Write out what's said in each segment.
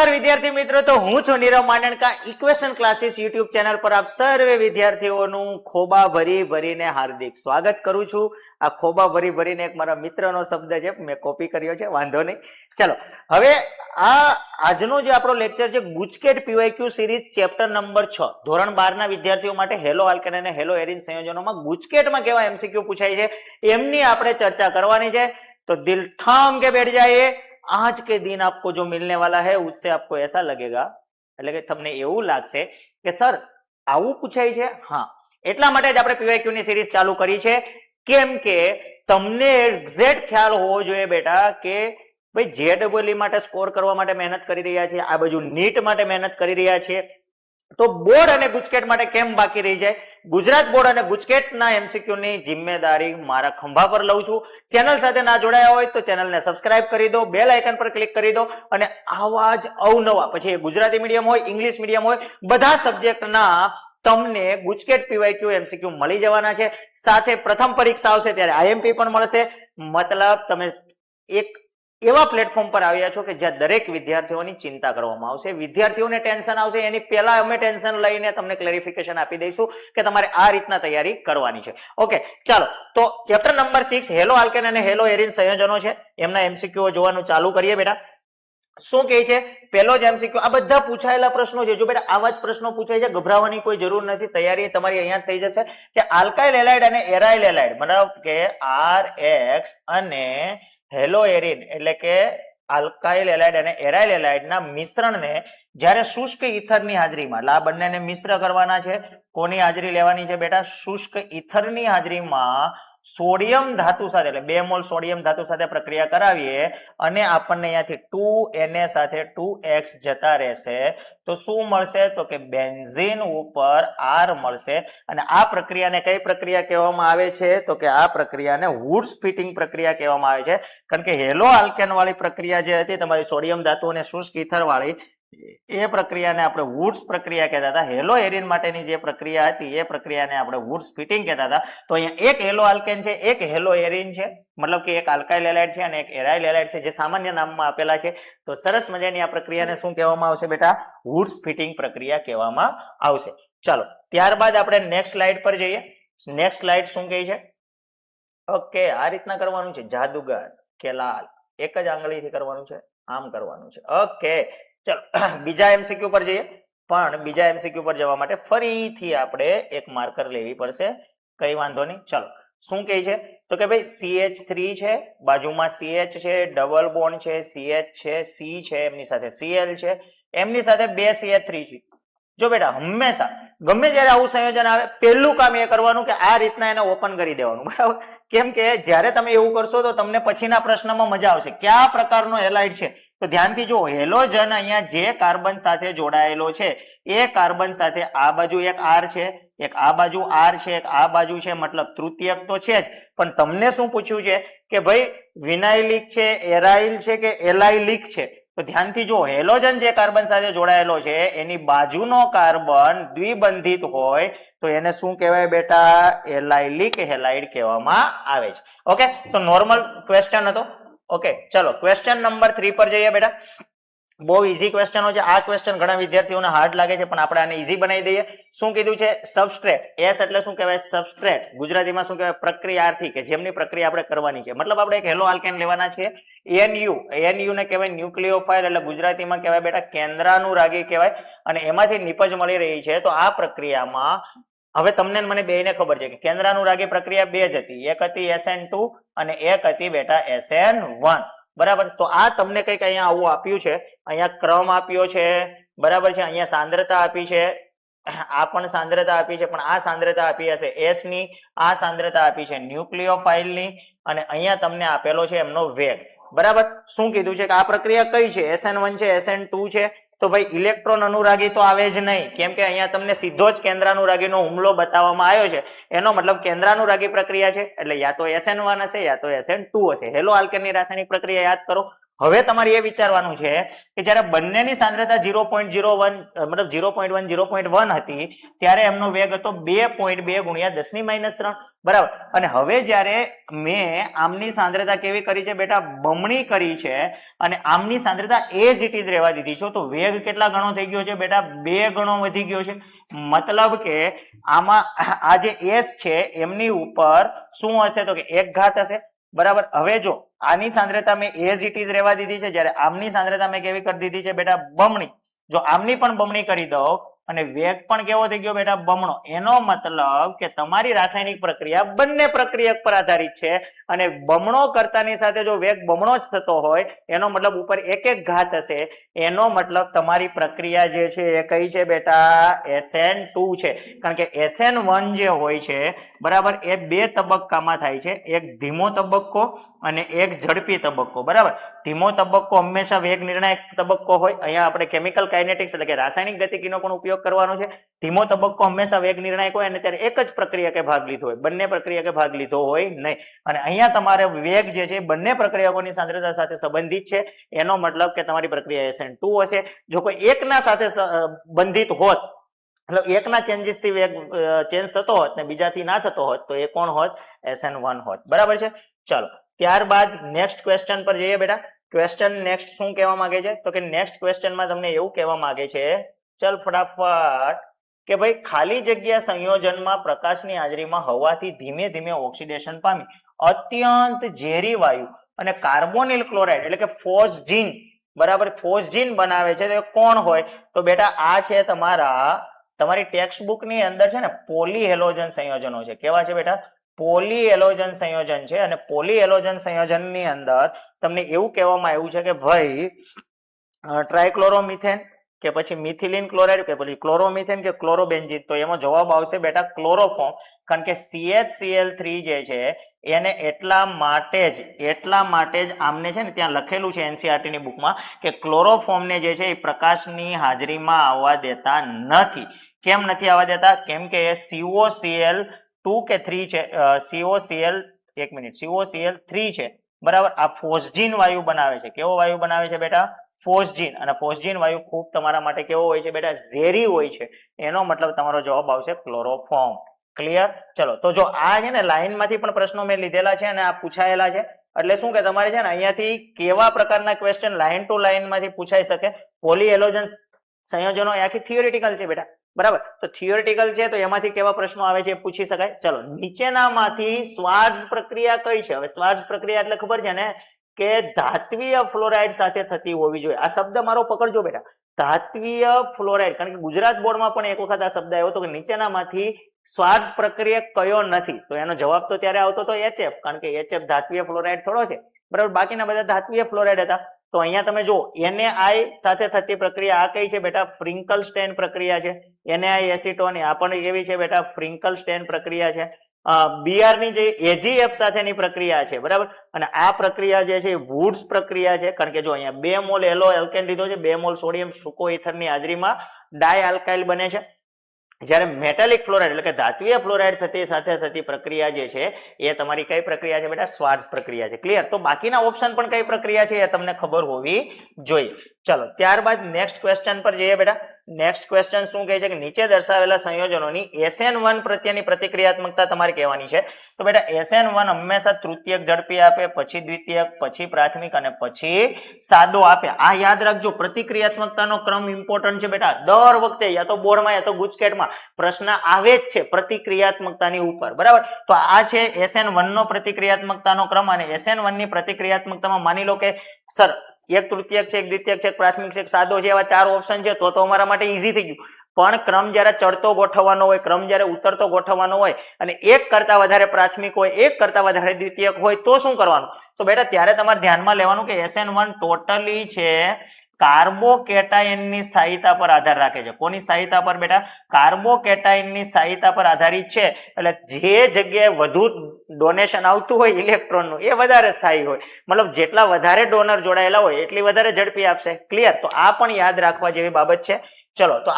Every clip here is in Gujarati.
નમસ્કાર વિદ્યાર્થી મિત્રો, તો હું છું Nirav Mandanka. Equation classes YouTube channel પર આપ સર્વે વિદ્યાર્થીઓનું ખોબા ભરીને હાર્દિક સ્વાગત કરું છું. આ ખોબા ભરીને એક મારા મિત્રનો શબ્દ છે, મેં કોપી કર્યો છે, વાંધો નહીં. ચલો હવે આજનો જે આપણો લેક્ચર છે GUJCET PYQ series chapter number 6 ધોરણ 12 ના વિદ્યાર્થીઓ માટે હેલો આલ્કેન અને હેલો એરીન સંયોજનોમાં ગુજકેટમાં કેવા એમસીક્યુ પૂછાય છે એમની આપણે ચર્ચા કરવાની છે. તો દિલ ઠામ કે બેઠ જાયે. आज के दिन आपको जो मिलने वाला है उससे आपको ऐसा लगेगा, એટલે કે તમને એવું લાગશે કે સર આવું પૂછાય છે. હા, એટલા માટે જ આપણે પીવાયક્યુ ની સિરીઝ ચાલુ કરી છે, કેમ કે તમને એક્ઝેક્ટ ખ્યાલ હોવો જોઈએ બેટા કે ભાઈ જેડબલઈ માટે સ્કોર કરવા માટે મહેનત કરી રહ્યા છે, આ બાજુ નીટ માટે મહેનત કરી રહ્યા છે, તો બોર્ડ અને ગુજકેટ માટે કેમ બાકી રહી જાય. ગુજરાત બોર્ડ અને ગુજકેટના એમસીક્યુ ની જિમ્મેદારી મારા ખંભા પર લઉં છું. ચેનલ સાથે ના જોડાયા હોય તો ચેનલને સબસ્ક્રાઇબ કરી દો, બેલ આઇકન પર ક્લિક કરી દો, અને આવા જ અવનવા, પછી ગુજરાતી મીડિયમ હોય, ઇંગ્લિશ મીડિયમ હોય, બધા સબ્જેક્ટના તમને ગુજકેટ પીવાયક્યુ એમસીક્યુ મળી જવાના છે. સાથે પ્રથમ પરીક્ષા આવશે ત્યારે આઈએમપી પણ મળશે. મતલબ તમે એક એવા પ્લેટફોર્મ પર આવ્યા છો કે જ્યાં દરેક વિદ્યાર્થીઓની ચિંતા કરવામાં આવશે. વિદ્યાર્થીઓને ટેન્શન આવશે એની પહેલા અમે ટેન્શન લઈને તમને ક્લેરિફિકેશન આપી દઈશું કે તમારે આ રીતના તૈયારી કરવાની છે. ઓકે, ચાલો તો ચેપ્ટર નંબર 6 હેલો આલ્કેન અને હેલો એરીન સંયોજનો છે, એમના એમસીક્યુ જોવાનું ચાલુ કરીએ બેટા. શું કહે છે પેલો જ એમસીક્યુ? આ બધા પૂછાયેલા પ્રશ્નો છે. જો બેટા આવા જ પ્રશ્નો પૂછાય છે, ગભરાવાની કોઈ જરૂર નથી. તૈયારી તમારી અહીંયા જ થઈ જશે કે આલ્કાઇલ એલાઇડ અને એરાઇલ એલાઇડ, મતલબ કે RX અને હેલો એરીન એટલે કે આલ્કાઇલ એલાઇડ અને એરાઇલ એલાઇડ ના મિશ્રણને જ્યારે શુષ્ક ઈથરની હાજરીમાં, એટલે આ બંનેને મિશ્ર કરવાના છે. કોની હાજરી લેવાની છે બેટા? શુષ્ક ઈથરની હાજરીમાં સોડિયમ ધાતુ સાથે, એટલે 2 મોલ સોડિયમ ધાતુ સાથે પ્રક્રિયા કરાવીએ અને આપણને અહીંયાથી 2Na સાથે 2X જતા રહેશે. તો શું મળશે? તો કે બેન્ઝીન ઉપર R મળશે. અને આ પ્રક્રિયાને કઈ પ્રક્રિયા કહેવામાં આવે છે? તો કે આ પ્રક્રિયાને વુડ્સ ફિટિંગ પ્રક્રિયા કહેવામાં આવે છે. કારણ કે હેલો આલ્કેન વાળી પ્રક્રિયા જે હતી તમારી સોડિયમ ધાતુ અને શુષ્ક ઈથર વાળી, એ પ્રક્રિયાને આપણે વુડ્સ પ્રક્રિયા કહેતા હતા. હેલો એરીન માટેની જે પ્રક્રિયા હતી એ પ્રક્રિયાને આપણે વુડ્સ ફિટિંગ કહેતા હતા. તો અહીંયા એક હેલો આલ્કેન છે, એક હેલો એરીન છે, મતલબ કે એક આલ્કાઇલ એલાઇડ છે અને એક એરાઇલ એલાઇડ છે, જે સામાન્ય નામમાં આપેલા છે. તો સરસ મજાની આ પ્રક્રિયાને શું કહેવામાં આવશે બેટા? વુડ્સ ફિટિંગ પ્રક્રિયા કહેવામાં આવશે. ચાલો ત્યારબાદ આપણે નેક્સ્ટ સ્લાઇડ પર જઈએ. નેક્સ્ટ સ્લાઇડ શું કહે છે? ઓકે, આ રીતના કરવાનું છે. જાદુગર કે લાલ, એક જ આંગળીથી કરવાનું છે, આમ કરવાનું છે. ઓકે, ચલો બીજા એમસીક્યુ પર જઈએ. પણ બીજા એમસીક્યુ પર જવા માટે ફરીથી આપણે એક માર્કર લેવી પડશે. કઈ વાંધો નહીં. ચલો શું કહે છે? તો કે ભાઈ CH3 છે, બાજુમાં CH છે, ડબલ બોન્ડ છે, CH છે, C છે, એમની સાથે Cl છે, એમની સાથે 2 CH3 છે. જો બેટા હંમેશા ગમે ત્યારે આવું સંયોજન આવે, પહેલું કામ એ કરવાનું કે આ રીતના એને ઓપન કરી દેવાનું, બરાબર? કેમ કે જ્યારે તમે એવું કરશો તો તમને પછીના પ્રશ્નમાં મજા આવશે. કયા પ્રકારનો હેલાઇડ છે? તો ધ્યાનથી જો, હેલોજન અહીંયા જે કાર્બન સાથે જોડાયેલો છે એ કાર્બન સાથે આ બાજુ એક R છે, એક આ બાજુ R છે, એક આ બાજુ છે, મતલબ તૃતીયક તો છે જ. પણ તમને શું પૂછ્યું છે કે ભાઈ વિનાઇલિક છે, એરાઇલ છે કે એલાઇલિક છે? તો ધ્યાનથી જો, હેલોજન જે કાર્બન સાથે જોડાયેલો છે એની બાજુનો કાર્બન દ્વિબંધિત હોય તો એને શું કહેવાય બેટા? એલાઇલિક હેલાઇડ કહેવામાં આવે છે. ઓકે, તો નોર્મલ ક્વેશ્ચન હતો. ઓકે, ચલો ક્વેશ્ચન નંબર 3 પર જઈએ બેટા. બહુ ઈઝી ક્વેશ્ચનો છે. આ ક્વેશ્ચન ઘણા વિદ્યાર્થીઓને હાર્ડ લાગે છે, પણ આપણે આને ઈઝી બનાવી દઈએ. શું કીધું છે? સબસ્ટ્રેટ. S એટલે શું કહેવાય? સબસ્ટ્રેટ. ગુજરાતીમાં શું કહેવાય? પ્રક્રિયાર્થી, કે જેમની પ્રક્રિયા આપણે કરવાની છે. મતલબ આપણે એક હેલો આલ્કેન લેવાના છે. NU ને કહેવાય ન્યુક્લિયોફાઇલ, એટલે ગુજરાતીમાં કહેવાય બેટા કેન્દ્રાનુરાગી કહેવાય. અને એમાંથી નિપજ મળી રહી છે. તો આ પ્રક્રિયામાં હવે તમને મને બેયને ખબર છે કે કેન્દ્રાનુરાગી પ્રક્રિયા 2 જ હતી. એક હતી SN2 અને એક હતી બેટા SN1, બરાબર? તો આ તમને કંઈક અહીંયા આવું આપ્યું છે. અહીંયા ક્રમ આપ્યો છે, બરાબર છે? અહીંયા સાંદ્રતા આપી છે, આ પણ સાંદ્રતા આપી છે, પણ આ સાંદ્રતા આપી હશે S ની, આ સાંદ્રતા આપી છે ન્યુક્લિયોફાઇલ ની, અને અહીંયા તમને આપેલો છે એમનો વેગ, બરાબર? શું કીધું છે કે આ પ્રક્રિયા કઈ છે? SN1 છે, SN2 છે, તો ભાઈ ઇલેક્ટ્રોન અનુરાગી તો આવે જ નહીં, કેમ કે અહીંયા તમને સીધો જ કેન્દ્રાનુરાગીનો હુમલો બતાવવામાં આવ્યો છે. એનો મતલબ કેન્દ્રાનુરાગી પ્રક્રિયા છે એટલે યા તો SN1 હશે યા તો SN2 હશે. હેલો આલ્કેનની રાસાયણિક પ્રક્રિયા યાદ કરો. હવે તમારે એ વિચારવાનું છે કે જ્યારે બંનેની સાંદ્રતા 0.01 મતલબ 0.1 0.1 હતી ત્યારે એમનો વેગ હતો 2.2 ગુણ્યા 10⁻³ બરાબર. અને હવે જ્યારે મેં આમની સાંદ્રતા કેવી કરી છે બેટા, બમણી કરી છે અને આમની સાંદ્રતા એઝ ઇટ ઇઝ રહેવા દીધી છે, તો વેગ કેટલા ગણો થઈ ગયો છે બેટા, 2 ગણો વધી ગયો છે. મતલબ કે આમાં આ જે S છે એમની ઉપર શું હશે તો કે 1 ઘાત હશે બરાબર. હવે જો આની સાંદ્રતા મેં એઝ ઇટ ઇઝ રહેવા દીધી છે, જ્યારે આમની સાંદ્રતા મેં કેવી કરી દીધી છે બેટા, બમણી. જો આમની પણ બમણી કરી દઉં અને વેગ પણ કેવો થઈ ગયો બેટા, બમણો. એનો મતલબ કે તમારી રાસાયણિક પ્રક્રિયા બંને પ્રક્રિયક પર આધારિત છે અને બમણો કરતાની સાથે જો વેગ બમણો જ થતો હોય એનો મતલબ ઉપર 1 ઘાત હશે. એનો મતલબ તમારી પ્રક્રિયા જે છે એ કઈ છે બેટા, SN2 છે. કારણ કે SN1 જે હોય છે બરાબર એ 2 તબક્કામાં થાય છે, એક ધીમો તબક્કો અને એક ઝડપી તબક્કો બરાબર. ધીમો તબક્કો હંમેશા વેગ નિર્ણાયક તબક્કો હોય. અહીંયા આપણે કેમિકલ કાઇનેટિક્સ એટલે કે રાસાયણિક ગતિકીનો પણ ઉપયોગ કરવાનો છે. ધીમો તબક્કો હંમેશા વેગ નિર્ણાયક હોય અને ત્યારે એક જ પ્રક્રિયકે ભાગ લીધો હોય, બંને પ્રક્રિયકે ભાગ લીધો હોય નહીં. અને અહીંયા તમારે વેગ જે છે બંને પ્રક્રિયકોની સાંદ્રતા સાથે સંબંધિત છે. એનો મતલબ કે તમારી પ્રક્રિયા SN2 હશે. જો કોઈ એકના સાથે બંધિત હોત મતલબ એકના ચેન્જીસ થી વેગ ચેન્જ થતો હોત ને બીજાથી ના થતો હોત તો એ કોણ હોત, SN1 હોત બરાબર છે. ચાલો ત્યારબાદ નેક્સ્ટ ક્વેશ્ચન પર જઈએ બેટા. ક્વેશ્ચન નેક્સ્ટ શું કહેવા માંગે છે તો કે નેક્સ્ટ ક્વેશ્ચનમાં તમને એવું કહેવા માંગે છે, ચલ ફટાફટ, કે ભાઈ ખાલી જગ્યા સંયોજનમાં પ્રકાશની હાજરીમાં હવાથી ધીમે ધીમે ઓક્સિડેશન પામી અત્યંત ઝેરી વાયુ અને કાર્બોનિલ ક્લોરાઇડ એટલે કે ફોસ્જીન બરાબર, ફોસ્જીન બનાવે છે. તો કોણ હોય તો બેટા આ છે તમારી ટેક્સ્ટ બુક ની અંદર છે ને પોલીહેલોજન સંયોજનો છે. કેવા છે બેટા, પોલીહેલોજન સંયોજન છે. અને પોલીહેલોજન સંયોજનની અંદર તમને એવું કહેવામાં આવ્યું છે કે ભાઈ ટ્રાયક્લોરોમિથેન કે પછી મિથિલિન ક્લોરાઇડ કે પછી ક્લોરોમિથેન કે ક્લોરોબેન્ઝીન, તો એમાં જવાબ આવશે બેટા ક્લોરોફોર્મ. કારણ કે CHCl3 જે છે એને એટલા માટે જ આમને છે ને ત્યાં લખેલું છે NCERT ની બુકમાં કે ક્લોરોફોર્મને જે છે એ પ્રકાશની હાજરીમાં આવવા દેતા નથી. કેમ નથી આવવા દેતા, કેમ કે એ COCl2 કે 3 છે, COCl3 છે બરાબર. આ ફોસ્જીન વાયુ બનાવે છે. કેવો વાયુ બનાવે છે બેટા, ફોસ્જીન. અને ફોસ્જીન વાયુ ખૂબ તમારા માટે કેવો હોય છે બેટા, ઝેરી હોય છે. એનો મતલબ તમારો જવાબ આવશે ક્લોરોફોર્મ. ક્લિયર? ચલો તો જો આ છે ને લાઈનમાંથી પણ પ્રશ્નો મેં લીધેલા છે અને આ પૂછાયેલા છે. એટલે શું કે તમારે છે ને અહીંયાથી કેવા પ્રકારના ક્વેશ્ચન લાઈન ટુ લાઈન માંથી પૂછાઈ શકે. પોલીહેલોજન સંયોજનો આખી થિયોરિટિકલ છે બેટા બરાબર. તો થિયોરિટિકલ છે તો એમાંથી કેવા પ્રશ્નો આવે છે એ પૂછી શકાય. ચલો નીચેનામાંથી શ્વાર્ટ્ઝ પ્રક્રિયા કઈ છે? હવે શ્વાર્ટ્ઝ પ્રક્રિયા એટલે ખબર છે ને કે ધાત્વીય ફ્લોરાઇડ સાથે થતી હોવી જોઈએ. આ શબ્દ મારો પકડજો બેટા, ધાત્વીય ફ્લોરાઇડ. કારણ કે ગુજરાત બોર્ડમાં પણ એક વખત આ શબ્દ આવ્યો હતો કે નીચેનામાંથી શ્વાર્ટ્ઝ પ્રક્રિયા કયો નથી, તો એનો જવાબ તો ત્યારે આવતો હતો HF. કારણ કે HF ધાત્વીય ફ્લોરાઇડ થોડો છે બરાબર, બાકીના બધા ધાત્વીય ફ્લોરાઇડ હતા. તો અહીંયા તમે જો NaI સાથે થતી પ્રક્રિયા આ કઈ છે બેટા, ફ્રિંકલસ્ટેન પ્રક્રિયા છે. NaI એસિટોન આ પણ એવી છે બેટા, ફ્રિંકલસ્ટેન પ્રક્રિયા છે. Br ની જે AgF સાથેની પ્રક્રિયા છે બરાબર. અને આ પ્રક્રિયા જે છે વુડ્સ પ્રક્રિયા છે. કારણ કે જો અહીંયા 2 મોલ એલો એલ્કેન લીધો છે, 2 મોલ સોડિયમ સૂકો ઇથરની હાજરીમાં ડાયઆલ્કાઇલ બને છે. જ્યારે મેટાલિક ફ્લોરાઇડ એટલે કે ધાત્વીય ફ્લોરાઇડ સાથે થતી પ્રક્રિયા જે છે એ તમારી કઈ પ્રક્રિયા છે બેટા, શ્વાર્ટ્ઝ પ્રક્રિયા છે. ક્લિયર? તો બાકીના ઓપ્શન પણ કઈ પ્રક્રિયા છે એ તમને ખબર હોવી જોઈએ. ચલો ત્યારબાદ નેક્સ્ટ ક્વેશ્ચન પર જઈએ બેટા. નેક્સ્ટ ક્વેશ્ચન શું કહે છે કે નીચે દર્શાવેલા સંયોજનોની SN1 પ્રત્યેની પ્રતિક્રિયાત્મકતા તમારે કહેવાની છે. તો બેટા SN1 હંમેશા તૃતીયક ઝડપી આપે, પછી દ્વિતીયક, પછી પ્રાથમિક અને પછી સાદો આપે. આ યાદ રાખજો, પ્રતિક્રિયાત્મકતાનો ક્રમ ઇમ્પોર્ટન્ટ છે બેટા. દર વખતે યા તો બોર્ડમાં યા તો ગુજકેટમાં પ્રશ્ન આવે જ છે પ્રતિક્રિયાત્મકતાની ઉપર બરાબર. તો આ છે SN1 નો પ્રતિક્રિયાત્મકતાનો ક્રમ. અને SN1 ની પ્રતિક્રિયાત્મકતામાં માની લો કે સર એક તૃતીયક છે, એક દ્વિતીયક છે, એક પ્રાથમિક છે, એક સાદો છે, એવા 4 ઓપ્શન છે તો અમારા માટે ઈઝી થઈ ગયું. પણ ક્રમ જ્યારે ચડતો ગોઠવવાનો હોય, ક્રમ જ્યારે ઉતરતો ગોઠવવાનો હોય અને એક કરતા વધારે પ્રાથમિક હોય, એક કરતા વધારે દ્વિતીયક હોય તો શું કરવાનું? તો બેટા ત્યારે તમારે ધ્યાનમાં લેવાનું કે SN1 ટોટલી છે કાર્બોકેટાયનની સ્થાયીતા પર આધાર રાખે છે. કોની સ્થાયીતા પર બેટા? કાર્બોકેટાયનની સ્થાયીતા પર આધારિત છે. એટલે જે જગ્યાએ વધુ ડોનેશન આવતું હોય ઇલેક્ટ્રોનનું એ વધારે સ્થાયી હોય, મતલબ જેટલા વધારે ડોનર જોડાયેલા હોય એટલી વધારે ઝડપી આપશે. ક્લિયર? તો આ પણ યાદ રાખવા જેવી બાબત છે. ચલો, તો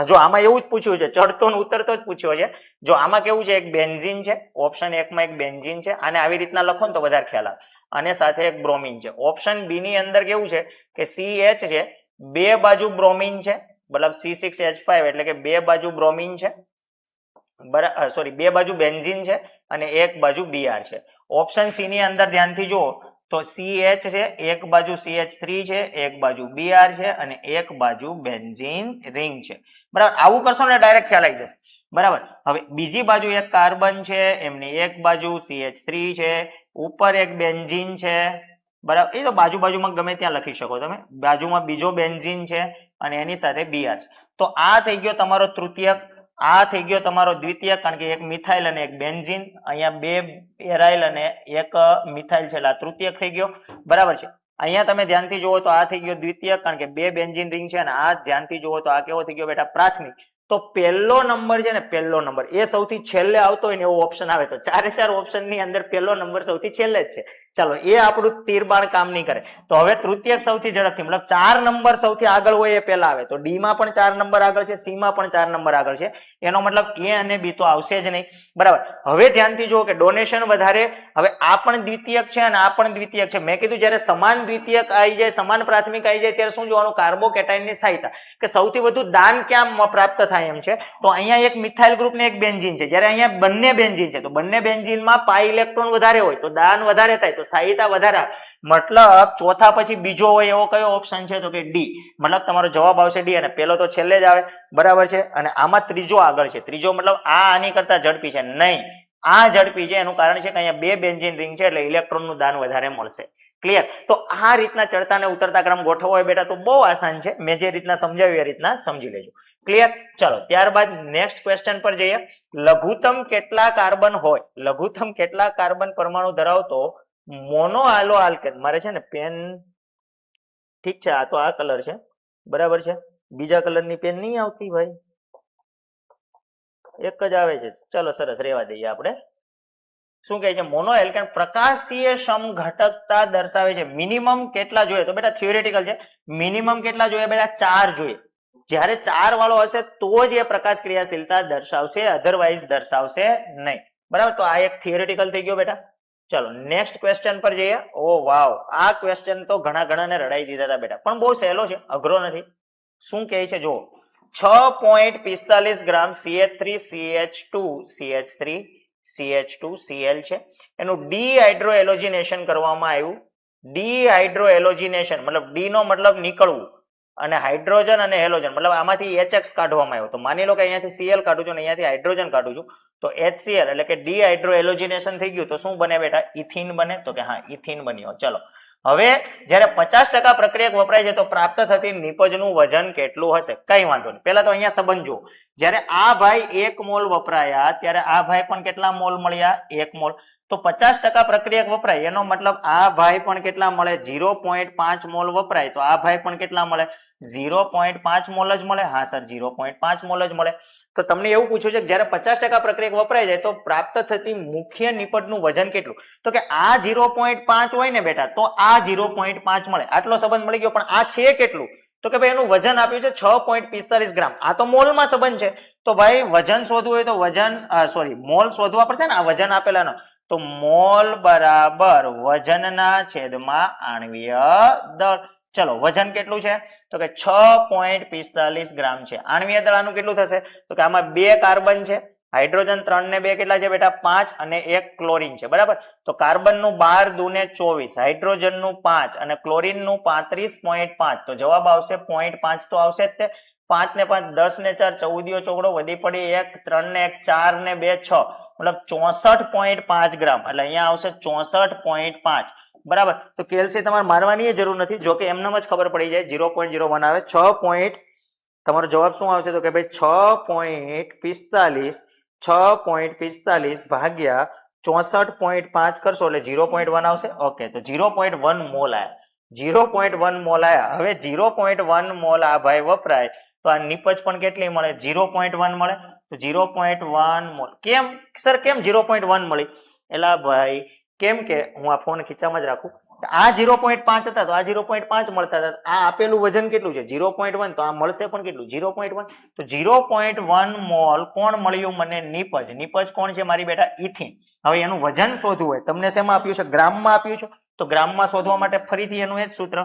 જો આમાં એવું જ પૂછ્યું છે, ચડતો ને ઉતરતો જ પૂછ્યો છે. જો આમાં કેવું છે, એક બેન્ઝીન છે, ઓપ્શન 1 માં એક બેન્ઝીન છે, આને આવી રીતના લખો ને તો વધારે ખ્યાલ આવે, અને સાથે એક બ્રોમિન છે. ઓપ્શન બી ની અંદર કેવું છે કે CH છે, બે બાજુ બ્રોમિન છે, મતલબ C6H5 એટલે કે બે બાજુ બ્રોમિન છે, બરાબર, સોરી, બે બાજુ બેન્ઝીન છે અને એક બાજુ Br છે. ઓપ્શન સી ની અંદર ધ્યાનથી જુઓ તો CH છે, એક બાજુ CH3 છે, એક બાજુ Br છે અને એક બાજુ બેન્ઝીન રિંગ છે. બરાબર, આવું કરશો ને ડાયરેક્ટ ખ્યાલ આવી જશે. બરાબર, હવે બીજી બાજુ એક કાર્બન છે, એમની એક બાજુ CH3 છે, ઉપર એક બેન્ઝીન છે. બરાબર, એ તો બાજુમાં ગમે ત્યાં લખી શકો તમે, બાજુમાં બીજો બેન્ઝીન છે અને એની સાથે Br છે. તો આ થઈ ગયો તમારો તૃતીયક, આ થઈ ગયો તમારો દ્વિતીયક, કારણ કે એક મિથાઇલ અને એક બેન્ઝીન, અહીંયા બે એરાઇલ અને એક મિથાઇલ છે એટલે આ તૃતીયક થઈ ગયો. બરાબર છે, અહીંયા તમે ધ્યાનથી જુઓ તો આ થઈ ગયો દ્વિતીયક, કારણ કે બે બેન્ઝીન રિંગ છે, અને આ ધ્યાનથી જુઓ તો આ કેવો થઈ ગયો બેટા, પ્રાથમિક. તો પહેલો નંબર છે ને, પહેલો નંબર એ સૌથી છેલ્લે આવતો હોય ને એવો ઓપ્શન આવે, તો 4 ઓપ્શન ની અંદર પહેલો નંબર સૌથી છેલ્લે જ છે. ચાલો, એ આપણું તીરબાણ કામ નહીં કરે. તો હવે તૃતીયક સૌથી ઝડપથી, મતલબ 4 નંબર સૌથી આગળ હોય એ પહેલા આવે, તો ડી માં પણ 4 નંબર આગળ છે, સી માં પણ 4 નંબર આગળ છે. એનો મતલબ એ અને બી તો આવશે જ નહીં. બરાબર, હવે ધ્યાનથી જુઓ કે ડોનેશન વધારે. હવે આ પણ દ્વિતીયક છે અને આ પણ દ્વિતીયક છે. મેં કીધું જ્યારે સમાન દ્વિતીયક આવી જાય, સમાન પ્રાથમિક આવી જાય, ત્યારે શું જોવાનું, કાર્બોકેટાઇન ની સ્થાયીતા, કે સૌથી વધુ દાન ક્યાં પ્રાપ્ત થાય એમ છે. તો અહીંયા એક મિથાઇલ ગ્રુપ ને એક બેન્ઝીન છે, જ્યારે અહીંયા બંને બેન્ઝીન છે, તો બંને બેન્ઝીનમાં પાઈ ઇલેક્ટ્રોન વધારે હોય તો દાન વધારે થાય, તો સ્થાયીતા વધારે. મતલબ ચોથા પછી બીજો હોય એવો કયો ઓપ્શન છે, તો કે ડી. મતલબ તમારો જવાબ આવશે ડી, અને પેલો તો છેલ્લે જ આવે. બરાબર છે, અને આમાં ત્રીજો આગળ છે. ત્રીજો મતલબ આ આની કરતા ઝડપી છે નહીં, આ ઝડપી છે. એનું કારણ છે કે અહીંયા બે બેન્ઝીન રિંગ છે એટલે ઇલેક્ટ્રોનનું દાન વધારે મળશે. ક્લિયર? તો આ રીતના ચડતા ને ઉતરતા ક્રમ ગોઠવવો હોય બેટા તો બહુ આસાન છે. મેં જે રીતના સમજાવ્યું એ રીતના સમજી લેજો. ક્લિયર? ચલો, ત્યારબાદ નેક્સ્ટ ક્વેશ્ચન પર જઈએ. લઘુત્તમ કેટલા કાર્બન હોય, લઘુત્તમ કેટલા કાર્બન પરમાણુ ધરાવતો મોનો આલો આલ્કેન. મારે છે ને પેન, ઠીક છે, આ તો આ કલર છે, બરાબર છે, બીજા કલરની પેન નહીં આવતી ભાઈ, એક જ આવે છે. ચલો સરસ, રહેવા દઈએ આપણે. શું કહે છે, મોનો એલ્કેન પ્રકાશીય સમઘટકતા દર્શાવે છે. મિનિમમ કેટલા જોઈએ, તો બેટા થિયોરેટિકલ છે, મિનિમમ કેટલા જોઈએ બેટા, 4 જોઈએ. જ્યારે 4 વાળો હશે તો જ એ પ્રકાશ ક્રિયાશીલતા દર્શાવશે, અધરવાઇઝ દર્શાવશે નહીં. બરાબર, તો આ એક થિયોરેટિકલ થઈ ગયો બેટા. ચલો નેક્સ્ટ ક્વેશ્ચન પર જઈએ. ઓ વાવ, આ ક્વેશ્ચન તો ઘણાને રડાઈ દીધા હતા બેટા, પણ બહુ સહેલો છે, અઘરો નથી. શું કહે છે જો, 6.45 ગ્રામ CH3CH2 CH3 CH2Cl છે, એનું ડીહાઇડ્રોએલોજિનેશન કરવામાં આવ્યું. ડીહાઇડ્રોએલોજિનેશન મતલબ ડી નો મતલબ નીકળવું, અને હાઇડ્રોજન અને હેલોજન મતલબ આમાંથી HX કાઢવામાં આવ્યો. તો માની લો કે અહીંયાથી Cl કાઢું છું અને અહીંયાથી હાઇડ્રોજન કાઢું છું, તો HCl એટલે કે ડીહાઇડ્રોએલોજિનેશન થઈ ગયું. તો શું બને બેટા, ઇથિન બને. તો કે હા, ઇથિન બન્યો. ચલો, હવે જ્યારે 50% પ્રક્રિયક વપરાય છે તો પ્રાપ્ત થતી નિપજનું વજન કેટલું હશે? કઈ વાંધો નહીં. પહેલા તો અહીંયા સંબંધ જુઓ. જ્યારે આ ભાઈ 1 મોલ વપરાયા ત્યારે આ ભાઈ પણ કેટલા મોલ મળ્યા? 1 મોલ. તો 50% પ્રક્રિયક વપરાય એનો મતલબ આ ભાઈ પણ કેટલા મળે? 0.5 મોલ વપરાય તો આ ભાઈ પણ કેટલા મળે? 0.5 મોલ જ મળે. હા સર, 0.5 મોલ જ મળે. તો તમને એવું પૂછ્યું છે કે જ્યારે 50% પ્રક્રિયક વપરાય જાય તો પ્રાપ્ત થતી મુખ્ય નિપજનું વજન કેટલું? તો કે આ 0.5 હોય ને બેટા તો આ 0.5 મળે. આટલો સંબંધ મળી ગયો, પણ આ છે કેટલું? તો કે ભાઈ એનું વજન આપ્યું છે 6.45 ગ્રામ. આ તો મોલમાં સંબંધ છે. તો ભાઈ વજન શોધવું હોય તો વજન મોલ શોધવા પડશે ને, આ વજન આપેલાનો. તો મોલ બરાબર વજનના છેદમાં આણ્વીય દળ. ચલો, વજન કેટલું છે? તો કે 6.45 ગ્રામ છે. આણ્વીય દળ આનું કેટલું થશે? તો કે આમાં 2 કાર્બન છે, હાઇડ્રોજન 3 ને 2 કેટલા છે બેટા? 5, અને 1 ક્લોરીન છે. બરાબર, તો કાર્બન નું 12 દુ ને 24, હાઇડ્રોજન નું 5 અને ક્લોરીન નું 35.5. તો જવાબ આવશે 0.5 તો આવશે જ તે. 5 ને 5 10 ને 4 14 ચોકડો, વધી પડી 1, 3 ને 1 4 ને 2 6, મતલબ 64.5 ગ્રામ. એટલે અહીંયા આવશે 64.5. બરાબર, તો કેલ્સી તમારે મારવાની જરૂર નથી, જો કે એમનામ જ ખબર પડી જાય. 0.01 આવે. 6. તમારો જવાબ શું આવશે? તો કે ભાઈ 6.45 ભાગ્યા 64.5 કરશો એટલે 0.1 આવશે. ઓકે, તો 0.1 મોલ આયા. 0.1 મોલ આયા. હવે 0.1 મોલ આ ભાઈ વપરાય તો આ નિપજ પણ કેટલી મળે? 0.1 મળે. તો 0.1 મોલ. કેમ સર, કેમ 0.1 મળી? એલા ભાઈ કેમ કે હું આ ફોન ખીચામાં જ રાખું, આ 0.5 હતા તો આ 0.5 મળતા હતા, આ આપેલું વજન કેટલું છે 0.1, તો આ મળશે પણ કેટલું 0.1, તો 0.1 મોલ કોણ મળ્યું મને? નિપજ. નિપજ કોણ છે મારી બેટા? ઇથિન. હવે એનું વજન શોધવું હોય, તમને શેમાં આપ્યું છે? ગ્રામમાં આપ્યું છે, તો ગ્રામમાં શોધવા માટે ફરીથી એનું એ જ સૂત્ર,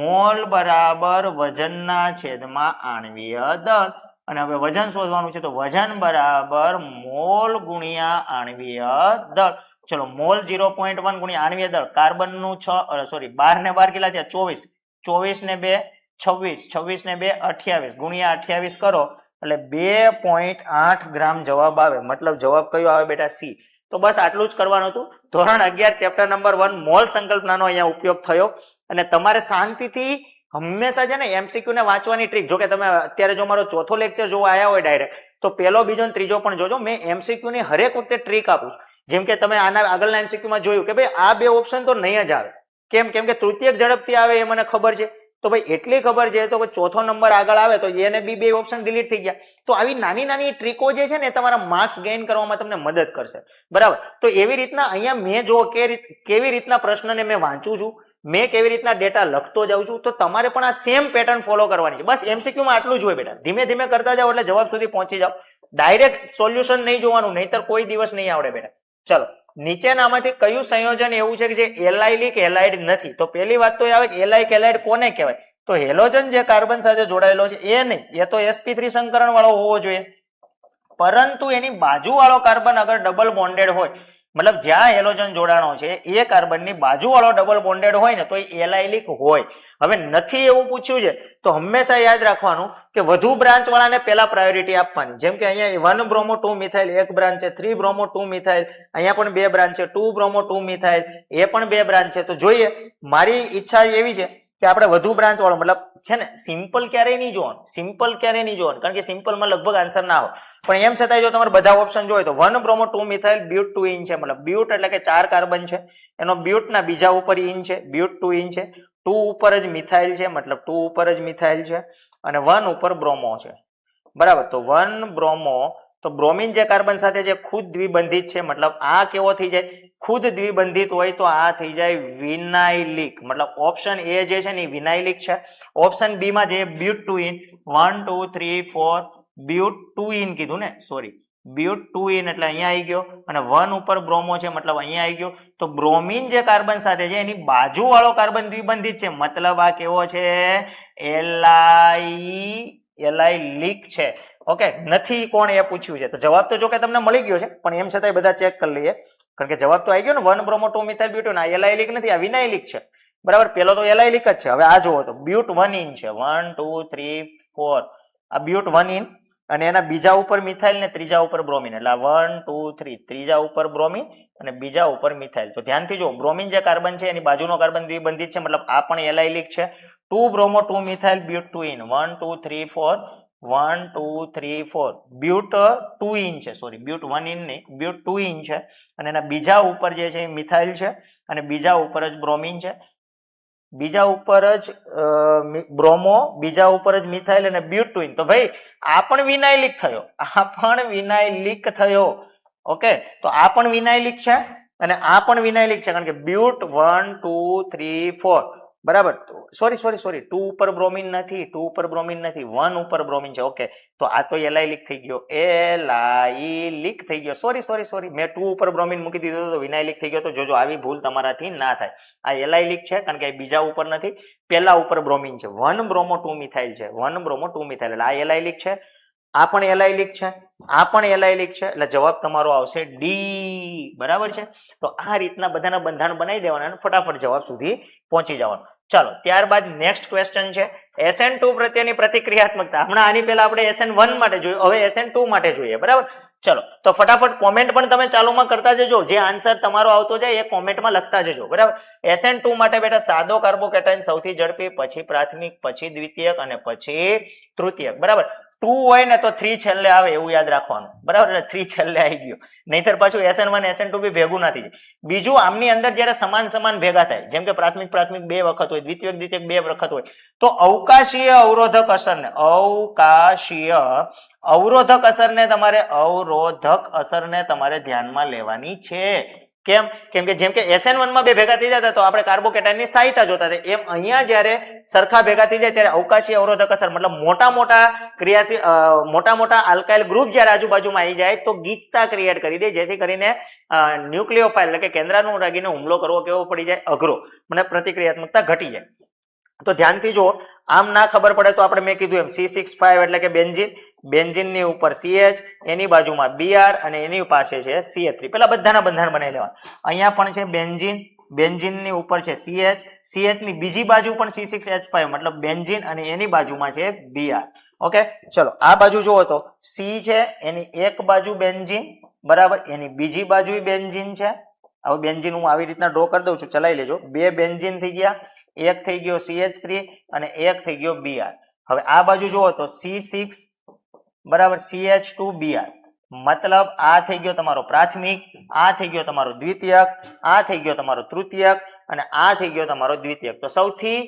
મોલ બરાબર વજનના છેદમાં આણ્વીય દળ. અને હવે વજન શોધવાનું છે, તો વજન બરાબર મોલ ગુણ્યા આણ્વીય દળ. ચલો મોલ 0.1 ગુણ્યા આણ્વીય દળ, કાર્બન નું 12 ને 12 કેટલા થયા? 24, 24 ને 2 26, 26 ને 2 28 ગુણ્યા 28 કરો એટલે 2.8 ગ્રામ જવાબ આવે. મતલબ જવાબ કયો આવે બેટા? સી. તો બસ આટલું જ કરવાનું હતું. ધોરણ 11 ચેપ્ટર નંબર 1 મોલ સંકલ્પનાનો અહીંયા ઉપયોગ થયો. અને તમારે શાંતિથી હંમેશા છે ને એમસીક્યુ ને વાંચવાની ટ્રીક, જો કે તમે અત્યારે જો મારો ચોથો લેક્ચર જોવા આવ્યા હોય ડાયરેક્ટ, તો પહેલો બીજો ને ત્રીજો પણ જોજો. મેં એમસીક્યુ ની હરેક વખતે ટ્રીક આપું છું. જેમ કે તમે આના આગળના એમસીક્યુ માં જોયું કે ભાઈ આ બે ઓપ્શન તો નહીં જ આવે. કેમ? કેમ કે તૃતીયક ઝડપથી આવે એ મને ખબર છે, તો ભાઈ એટલી ખબર છે તો ચોથો નંબર આગળ આવે તો એને બી બે ઓપ્શન ડિલીટ થઈ ગયા. તો આવી નાની નાની ટ્રીકો જે છે ને તમારા માર્ક્સ ગેઇન કરવામાં તમને મદદ કરશે, બરાબર. તો એવી રીતના અહીંયા મેં જો કેવી રીતના પ્રશ્નને મેં વાંચું છું, મેં કેવી રીતના ડેટા લખતો જાઉં છું, તો તમારે પણ આ સેમ પેટર્ન ફોલો કરવાની છે. બસ એમસીક્યુ માં આટલું જ હોય બેટા, ધીમે ધીમે કરતા જાઓ એટલે જવાબ સુધી પહોંચી જાઓ. ડાયરેક્ટ સોલ્યુશન નહીં જોવાનું, નહીતર કોઈ દિવસ નહીં આવડે બેટા. ચલો, નીચેનામાંથી કયું સંયોજન એવું છે કે જે એલાઇલિક એલાઇડ નથી? તો પહેલી વાત તો એ આવે કે એલાઇક એલાઇડ કોને કહેવાય? તો હેલોજન જે કાર્બન સાથે જોડાયેલો છે એ નહીં, એ તો sp3 સંકરણ વાળો હોવો જોઈએ. પરંતુ એની બાજુ વાળો કાર્બન અગર ડબલ બોન્ડેડ હોય, મતલબ જ્યાં હેલોજન જોડાણો છે એ કાર્બનની બાજુ વાળો ડબલ બોન્ડેડ હોય ને તો એ એલાઇલિક હોય. હવે નથી એવું પૂછ્યું છે તો હંમેશા યાદ રાખવાનું કે વધુ બ્રાન્ચ વાળાને પહેલા પ્રાયોરિટી આપવાની. જેમ કે અહીંયા 1 બ્રોમો 2 મિથાઇલ એક બ્રાન્ચ છે, 3 બ્રોમો 2 મિથાઇલ અહીંયા પણ બે બ્રાન્ચ છે, 2 બ્રોમો 2 મિથાઇલ એ પણ બે બ્રાન્ચ છે. તો જોઈએ, મારી ઈચ્છા એવી છે કે આપણે વધુ બ્રાન્ચ વાળો, મતલબ છે ને સિમ્પલ ક્યારેય નહીં જોવાનું, સિમ્પલ ક્યારેય નહીં જોવાનું, કારણ કે સિમ્પલમાં લગભગ આન્સર ના હોય. પણ એમ છતાં જો તમારે બધા ઓપ્શન જોઈએ તો 1 બ્રોમો 2 મિથાઇલ બ્યુટ 2 ઇન છે, મતલબ બ્યુટ એટલે કે 4 કાર્બન છે, એનો બ્યુટના બીજા ઉપર ઇન છે, બ્યુટ 2 ઇન છે, 2 ઉપર જ મિથાઇલ છે, મતલબ 2 ઉપર જ મિથાઇલ છે, અને 1 ઉપર બ્રોમો છે, બરાબર. તો 1 બ્રોમો, તો બ્રોમિન જે કાર્બન સાથે છે ખુદ દ્વિબંધિત છે, મતલબ આ કેવો થઈ જાય? ખુદ દ્વિબંધિત હોય તો આ થઈ જાય વિનાઇલિક. મતલબ ઓપ્શન એ જે છે ને એ વિનાઇલિક છે. ઓપ્શન બી માં જે બ્યુટ 2 ઇન 1 2 3 4 બ્યુટ 2 ઇન કીધું ને, સોરી બ્યુટ 2 ઇન એટલે અહીંયા આવી ગયો, અને 1 ઉપર બ્રોમો છે મતલબ અહીંયા આવી ગયો. તો બ્રોમિન જે કાર્બન સાથે છે એની બાજુ વાળો કાર્બન દ્વિબંધિત છે, મતલબ આ કેવો છે? એલાઇલિક છે. ઓકે, નથી કોણ એ પૂછ્યું છે, તો જવાબ તો જો કે તમને મળી ગયો છે, પણ એમ છતાંય બધા ચેક કરી લઈએ, કારણ કે જવાબ તો આવી ગયો ને 1 બ્રોમો 2 મિથાઇલ બ્યુટેન. આ એલાઇલિક નથી, આ વિનાઇલિક છે, બરાબર. પેલો તો એલાઇલિક જ છે. હવે આ જુઓ તો બ્યુટ 1 ઇન છે, 1 2 3 4 આ બ્યુટ 1 ઇન, અને એના બીજા ઉપર મિથાઇલ ને ત્રીજા ઉપર બ્રોમિન, એટલે 1 2 3 ત્રીજા ઉપર બ્રોમિન અને બીજા ઉપર મિથાઇલ. તો ધ્યાનથી જો, બ્રોમિન જે કાર્બન છે એની બાજુનો કાર્બન દ્વિબંધિત છે, મતલબ આ પણ એલાઇલિક છે. 2 બ્રોમો 2 મિથાઇલ બ્યુટ 2 ઇન 1 2 3 4 1 2 3 4 બ્યુટ 2 ઇન છે, સોરી બ્યુટ 1 ઇન નહીં, બ્યુટ 2 ઇન છે, અને એના બીજા ઉપર જે છે મિથાઇલ છે, અને બીજા ઉપર જ બ્રોમિન છે, બીજા ઉપર જ બ્રોમો, બીજા ઉપર જ મિથાઇલ અને બ્યુટ 2 ઇન. તો ભાઈ આ પણ વિનાઇલિક થયો, આ પણ વિનાઇલિક થયો. ઓકે, તો આ પણ વિનાઇલિક છે અને આ પણ વિનાઇલિક છે, કારણ કે બ્યુટ 1 2 3 4, બરાબર. સોરી 2 ઉપર બ્રોમિન નથી, 2 ઉપર બ્રોમિન નથી, 1 ઉપર બ્રોમિન છે. ઓકે, તો આ તો એલાઇલિક થઈ ગયો, એલાઇલિક થઈ ગયો. સોરી મેં 2 ઉપર બ્રોમિન મૂકી દીધો તો વિનાઇલિક થઈ ગયો. તો જોજો આવી ભૂલ તમારાથી ના થાય. આ એલાઇલિક છે કારણ કે બીજા ઉપર નથી, પહેલા ઉપર બ્રોમિન છે. 1 બ્રોમો 2 મિથાઇલ છે, 1 બ્રોમો 2 મિથાઇલ, એટલે આ એલાઇલિક છે, આ પણ એલાઇલિક છે, આ પણ એલાઇલિક છે, એટલે જવાબ તમારો આવશે ડી, બરાબર છે. તો આ રીતના બધાના બંધારણ બનાવી દેવાના અને ફટાફટ જવાબ સુધી પહોંચી જવાનું. ચાલો, ત્યારબાદ નેક્સ્ટ ક્વેશ્ચન છે SN2 પ્રત્યેની પ્રતિક્રિયાત્મકતા. હમણાં આની પહેલા આપણે SN1 માટે જોયું, હવે SN2 માટે જોઈએ, બરાબર. ચલો, તો ફટાફટ કોમેન્ટ પણ તમે ચાલુમાં કરતા જજો, જે આન્સર તમારો આવતો જાય એ કોમેન્ટમાં લખતા જજો, બરાબર. SN2 માટે બેટા સાદો કાર્બોકેટાયન સૌથી ઝડપી, પછી પ્રાથમિક, પછી દ્વિતીયક અને પછી તૃતીયક, બરાબર. 2 હોય ને તો 3 છેલ્લે આવે એવું યાદ રાખવાનું, બરાબર. એટલે 3 છેલ્લે આવી ગયો, નહીતર પાછું SN1 SN2 બી ભેગું નથી. બીજું, આમની અંદર જયારે સમાન ભેગા થાય, જેમ કે પ્રાથમિક 2 વખત હોય, દ્વિતીયક 2 વખત હોય, તો અવકાશીય અવરોધક અસરને તમારે ધ્યાનમાં લેવાની છે. કેમ? કેમ કે જેમ કે SN1 માં બે ભેગા થઈ જતા તો આપણે કાર્બોકેટાયનની સ્થાયીતા જોતા હતા, એમ અહીંયા જ્યારે સરખા ભેગા થઈ જાય ત્યારે અવકાશી અવરોધક અસર મતલબ મોટા ક્રિયાશીલ મોટા આલ્કાઇલ ગ્રુપ જ્યારે આજુબાજુમાં આવી જાય તો ગીચતા ક્રિએટ કરી દે, જેથી કરીને ન્યુક્લિયોફાઇલ એટલે કે કેન્દ્રાનુરાગીને હુમલો કરવો કેવો પડી જાય? અઘરો, મને પ્રતિક્રિયાત્મકતા ઘટી જાય. તો ધ્યાનથી જો આમ ના ખબર પડે તો આપણે મેં કીધું એમ C6H5 એટલે કે બેન્ઝીન, બેન્ઝીનની ઉપર CH, એની બાજુમાં Br અને એની પાસે છે CH3. પેલા બધાના બંધારણ બનાવી લેવા. અહીંયા પણ છે બેન્ઝીન, બેન્ઝીનની ઉપર છે CH, CH ની બીજી બાજુ પણ C6H5 મતલબ બેન્ઝીન અને એની બાજુમાં છે Br. ઓકે, ચલો આ બાજુ જુઓ તો C છે એની એક બાજુ બેન્ઝીન, બરાબર, એની બીજી બાજુ બેન્ઝીન છે. હવે બેન્ઝીન હું આવી રીતના ડ્રો કરી દઉં છું, ચલાવી લેજો. બે બેન્ઝીન થઈ ગયા, એક થઈ ગયો CH3 અને એક થઈ ગયો Br. હવે આ બાજુ જુઓ તો C6 બરાબર CH2 Br, મતલબ આ થઈ ગયો તમારો પ્રાથમિક, આ થઈ ગયો તમારો દ્વિતીયક, આ થઈ ગયો તમારો તૃતીયક અને આ થઈ ગયો તમારો દ્વિતીયક. તો સૌથી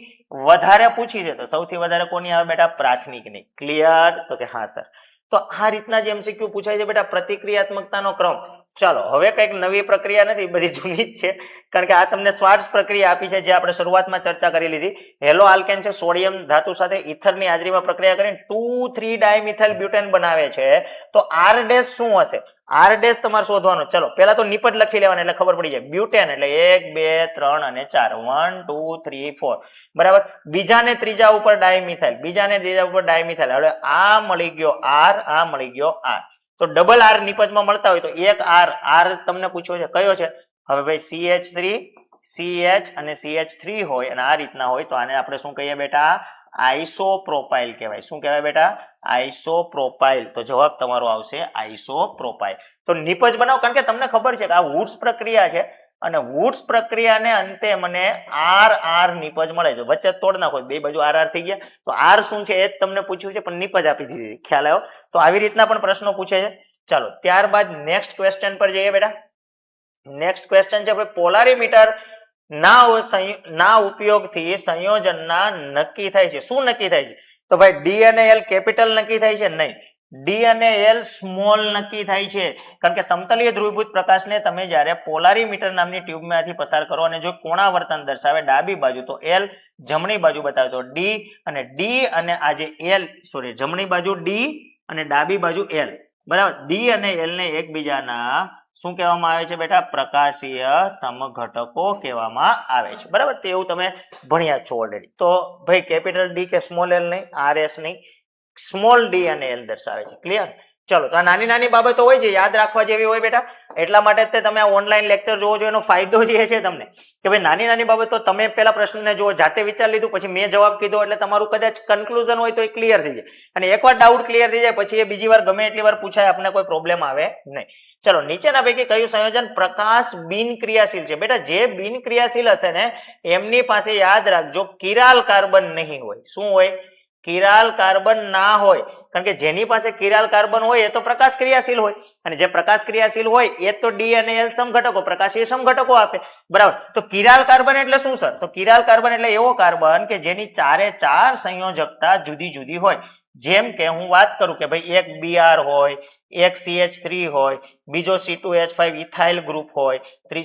વધારે પૂછી છે તો સૌથી વધારે કોની આવે બેટા? પ્રાથમિકની. ક્લિયર? તો કે હા સર. તો આ રીતના જે MCQ પૂછાય છે બેટા પ્રતિક્રિયાત્મકતાનો ક્રમ. ચાલો હવે કંઈક નવી પ્રક્રિયા નથી, બધી જૂની જ છે, કારણ કે આ તમને સ્વાર્ટ્ઝ પ્રક્રિયા આપી છે જે આપણે શરૂઆતમાં ચર્ચા કરી લીધી. હેલો આલ્કેન છે, સોડિયમ ધાતુ સાથે ઇથરની હાજરીમાં પ્રક્રિયા કરીને 2,3 ડાયમિથાઇલ બ્યુટેન બનાવે છે. તો R ડેશ શું હશે? R ડેશ તમારે શોધવાનો. ચલો પહેલા તો નિપજ લખી લેવાનું એટલે ખબર પડી જાય. બ્યુટેન એટલે 1 2 3 અને 4, 1 2 3 4, બરાબર. બીજા ને ત્રીજા ઉપર ડાયમિથાઇલ, બીજા ને ત્રીજા ઉપર ડાયમિથાઇલ. હવે આ મળી ગયો R, આ મળી ગયો R. તો ડબલ R નિપજમાં મળતા હોય તો એક R તમને પૂછ્યો છે કયો છે? હવે ભાઈ CH3, CH અને CH3 હોય અને આ રીતના હોય તો આને આપણે શું કહીએ બેટા? આઇસોપ્રોપાઇલ કહેવાય. શું કહેવાય બેટા? આઇસોપ્રોપાઇલ. તો જવાબ તમારો આવશે આઇસોપ્રોપાઇલ. તો નિપજ બનાવો, કારણ કે તમને ખબર છે કે આ વુડ્સ પ્રક્રિયા છે અને વુડ્સ પ્રક્રિયાને અંતે મને R નિપજ મળે છે. વચ્ચે તોડ નાખો, બે બાજુ R થઈ ગયા. તો R શું છે એ જ તમને પૂછ્યું છે પણ નિપજ આપી દીધી. ખ્યાલ આવ્યો? તો આવી રીતના પણ પ્રશ્નો પૂછે છે. ચાલો ત્યારબાદ નેક્સ્ટ ક્વેશ્ચન પર જઈએ બેટા. નેક્સ્ટ ક્વેશ્ચન છે ભાઈ પોલારીમીટર ના ઉપયોગથી સંયોજનના નક્કી થાય છે. શું નક્કી થાય છે? તો ભાઈ D અને L કેપિટલ નક્કી થાય છે? નહીં, D અને L સ્મોલ નક્કી થાય છે. કારણ કે સમતલીય ધ્રુવીભૂત પ્રકાશને તમે જ્યારે પોલારીમીટર નામની ટ્યુબમાંથી પસાર કરો અને જો કોણાવર્તન દર્શાવે ડાબી બાજુ તો L, જમણી બાજુ બતાવે તો D અને આ જે L જમણી બાજુ D અને ડાબી બાજુ L, બરાબર. D અને L ને એકબીજાના શું કહેવામાં આવે છે બેટા? પ્રકાશીય સમઘટકો કહેવામાં આવે છે, બરાબર. તો એવું તમે ભણ્યા છો ઓલરેડી. તો ભાઈ કેપિટલ D કે સ્મોલ L નહીં, RS નહીં, સ્મોલ D અને L દર્શાવે છે. ક્લિયર? ચલો તો આ નાની બાબતો હોય છે, યાદ રાખવા જેવી હોય બેટા. એટલા માટે જ તમે આ ઓનલાઈન લેક્ચર જોવો છો. એનો ફાયદો જે છે તમને કે ભાઈ નાની બાબતો તમે પેલા પ્રશ્નને જુઓ, જાતે વિચાર લીધું, પછી મેં જવાબ કીધો એટલે તમારું કદાચ કન્ક્લુઝન હોય તો એ ક્લિયર થઈ જાય. અને એકવાર ડાઉટ ક્લિયર થઈ જાય પછી એ બીજી વાર ગમે એટલી વાર પૂછાય આપણને કોઈ પ્રોબ્લેમ આવે નહીં. ચલો નીચેના પૈકી કયું સંયોજન પ્રકાશ બિનક્રિયાશીલ છે? બેટા જે બિનક્રિયાશીલ હશે ને એમની પાસે યાદ રાખજો કિરાલ કાર્બન નહીં હોય. શું હોય? કિરાલ કાર્બન ના હોય. કારણ કે જેની પાસે કિરાલ કાર્બન હોય એ તો પ્રકાશ ક્રિયાશીલ હોય અને જે પ્રકાશ ક્રિયાશીલ હોય એ તો D અને L સમઘટકો, પ્રકાશીય સમઘટકો આપે, બરાબર. તો કિરાલ કાર્બન એટલે શું સર? તો કિરાલ કાર્બન એટલે એવો કાર્બન કે જેની ચારે ચાર સંયોજકતા જુદી જુદી હોય. જેમ કે હું વાત કરું કે ભાઈ એક Br હોય, એક CH3 હોય, બીજો C2H5 ઇથાઇલ ગ્રુપ હોય,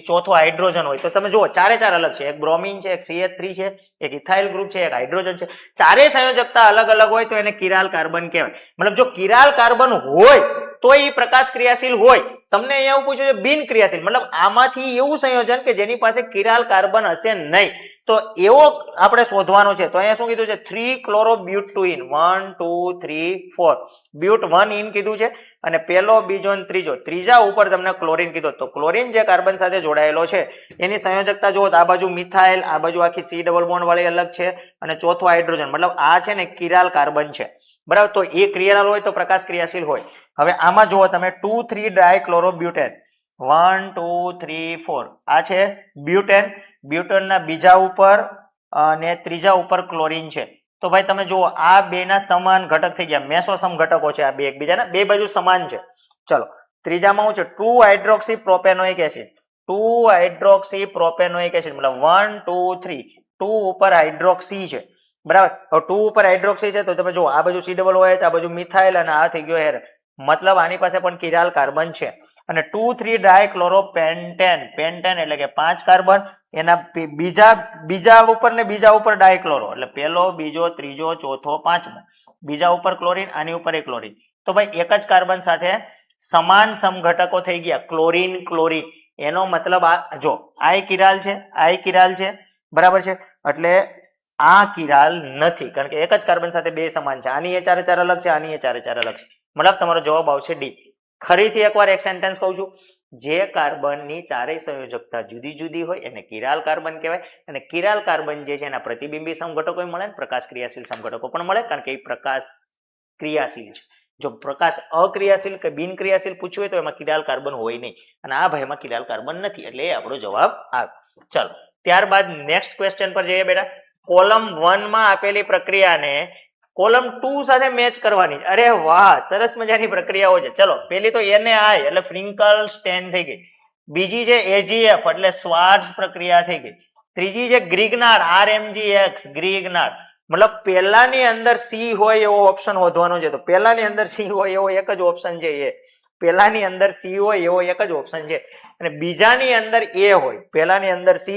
ચોથો હાઇડ્રોજન હોય. તો તમે જુઓ ચારે ચાર અલગ છે. એક બ્રોમિન છે, એક CH3 છે, એક ઇથાઇલ ગ્રુપ છે, એક હાઇડ્રોજન છે. ચારે સંયોજકતા અલગ અલગ હોય તો એને કિરાલ કાર્બન કહેવાય. મતલબ જો કિરાલ કાર્બન હોય તો એ પ્રકાશ ક્રિયાશીલ હોય. તમને અહીંયા એવું પૂછ્યું છે બિન ક્રિયાશીલ, મતલબ આમાંથી એવું સંયોજન કે જેની પાસે કિરાલ કાર્બન હશે નહીં, તો એવો આપણે શોધવાનો છે. તો અહીંયા શું કીધું છે? 3 ક્લોરોબ્યુટીન, 1 2 3 4, બ્યુટ 1 ઇન કીધું છે અને પહેલો, બીજો અને ત્રીજા ઉપર તમને ક્લોરીન કીધો. તો ક્લોરીન જે કાર્બન સાથે જોડાયેલો છે એની સંયોજકતા જુઓ તો આ બાજુ મિથાઇલ, આ બાજુ આખી C ડબલ બોન્ડ વાળી અલગ છે અને ચોથો હાઇડ્રોજન, મતલબ આ છે ને કિરાલ કાર્બન છે, બરાબર. તો એ ક્રિયાલ હોય તો પ્રકાશ ક્રિયાશીલ હોય. હવે આમાં જુઓ તમે 2,3 ડાયક્લોરોબ્યુટેન, 1 2 3 4, આ છે બ્યુટેન. બ્યુટેનના બીજા ઉપર અને ત્રીજા ઉપર ક્લોરીન છે. તો ભાઈ તમે જુઓ આ બેના સમાન ઘટક થઈ ગયા, મેસોસમ ઘટકો છે આ બે એકબીજાના, બે બાજુ સમાન છે. ચલો ત્રીજામાં શું છે? 2 hydroxy propanoic acid, 2 hydroxy propanoic acid, મતલબ 1 2 3, 2 ઉપર હાઇડ્રોક્સી છે, બરાબર. હવે 2 ઉપર હાઇડ્રોક્સી છે તો તમે જુઓ આ બાજુ C ડબલ OH, આ બાજુ મિથાઇલ અને આ થઈ ગયો હેર, મતલબ આની પાસે પણ કિરાલ કાર્બન છે. અને 2,3 ડાયક્લોરોપેન્ટેન. પેન્ટેન એટલે કે 5 કાર્બન, એના બીજા ઉપર ને બીજા ઉપર ડાયક્લોરો એટલે પહેલો, બીજો, ત્રીજો, ચોથો, પાંચમો, બીજા ઉપર ક્લોરીન, આની ઉપર ક્લોરીન. તો ભાઈ એક જ કાર્બન સાથે સમાન સમઘટકો થઈ ગયા ક્લોરીન ક્લોરીન. એનો મતલબ આ જો આ કિરાલ છે, આ કિરાલ છે, બરાબર છે, એટલે આ કિરાલ નથી, કારણ કે એક જ કાર્બન સાથે બે સમાન છે. આની ચારે ચાર અલગ છે, આની ચારે ચાર અલગ છે, મતલબ તમારો જવાબ આવશે ડી. ફરીથી એકવાર એક સેન્ટેન્સ કહું છું, જે કાર્બનની ચારેય સંયોજકતા જુદી જુદી હોય એને કિરાલ કાર્બન કહેવાય. અને કિરાલ કાર્બન જે છે એના પ્રતિબિંબી સમઘટકો મળે ને પ્રકાશ ક્રિયાશીલ સમઘટકો પણ મળે, કારણ કે એ પ્રકાશ ક્રિયાશીલ છે. જો પ્રકાશ અક્રિયાશીલ કે બિન ક્રિયાશીલ પૂછ્યું હોય તો એમાં કિરાલ કાર્બન હોય નહીં, અને આ ભાઈમાં કિરાલ કાર્બન નથી, એટલે એ આપણો જવાબ આવે. ચાલો ત્યારબાદ નેક્સ્ટ ક્વેશ્ચન પર જઈએ બેટા. કોલમ 1 માં આપેલી પ્રક્રિયાને કોલમ 2 સાથે મેચ કરવાની. અરે વાહ, સરસ મજાની પ્રક્રિયાઓ છે. ચલો પેલી તો NaI એટલે ફ્રિન્કલ સ્ટેન થઈ ગઈ. બીજી છે AgF એટલે સ્વાર્ટ્ઝ પ્રક્રિયા થઈ ગઈ. ત્રીજી છે ગ્રિગ્નાર્ડ RMGX ગ્રિગ્નાર્ડ. મતલબ પહેલાની અંદર C હોય એવો ઓપ્શન શોધવાનો છે. તો પહેલાની અંદર C હોય એવો એક જ ઓપ્શન છે એ. પહેલાની અંદર C હોય એવો એક જ ઓપ્શન છે. અને બીજાની અંદર A હોય, પહેલાની અંદર C,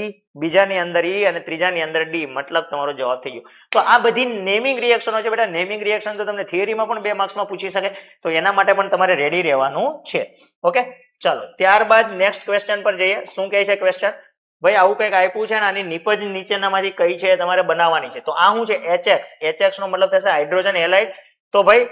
બીજાની અંદર E અને ત્રીજાની અંદર D. મતલબ તમારો જવાબ થઈ ગયો. તો આ બધી નેમિંગ રિએક્શનો છે બેટા. નેમિંગ રિએક્શન તો તમને થિયરીમાં પણ 2 માર્ક્સમાં પૂછી શકે, તો એના માટે પણ તમારે રેડી રહેવાનું છે. ઓકે, ચલો ત્યારબાદ નેક્સ્ટ ક્વેશ્ચન પર જઈએ. શું કહે છે ક્વેશ્ચન? ભાઈ આવું કંઈક આપ્યું છે ને આની નિપજ નીચેનામાંથી કઈ છે તમારે બનાવવાની છે. તો આ શું છે? HX. HX નો મતલબ થશે હાઇડ્રોજન હેલાઇડ. તો ભાઈ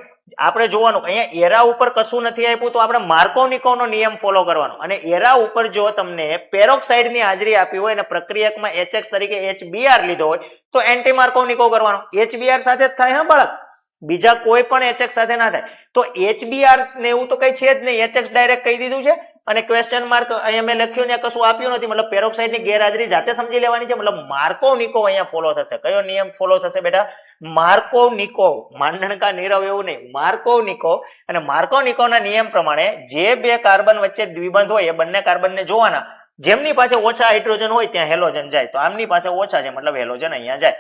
આપણે જોવાનું અહીંયા એરા ઉપર કશું નથી આપ્યું તો આપણે માર્કોનિકોનો નિયમ ફોલો કરવાનો. અને એરા ઉપર જો તમને પેરોક્સાઇડ ની હાજરી આપી હોય અને પ્રક્રિયકમાં HX તરીકે HBr લીધો હોય તો એન્ટી માર્કોનિકો કરવાનો. HBr સાથે જ થાય હા બાળક, બીજા કોઈ પણ HX સાથે ના થાય. તો HBr ને એવું તો કઈ છે જ નહીં, HX ડાયરેક્ટ કહી દીધું છે. અને ક્વેશ્ચન માર્ક અહીંયા મેં લખ્યું ને કશું આપ્યું નથી, મતલબ પેરોક્સાઇડ ની ગેરહાજરી જાતે સમજી લેવાની છે. મતલબ માર્કોનિકો અહીંયા ફોલો થશે. કયો નિયમ ફોલો થશે બેટા? માર્કોનિકો. માંડણકા નીરવ એવું નહીં, માર્કોનિકો. અને માર્કોનિકોના નિયમ પ્રમાણે જે બે કાર્બન વચ્ચે દ્વિબંધ હોય એ બંને કાર્બનને જોવાના, જેમની પાસે ઓછા હાઇડ્રોજન હોય ત્યાં હેલોજન જાય. તો આમની પાસે ઓછા છે મતલબ હેલોજન અહીંયા જાય.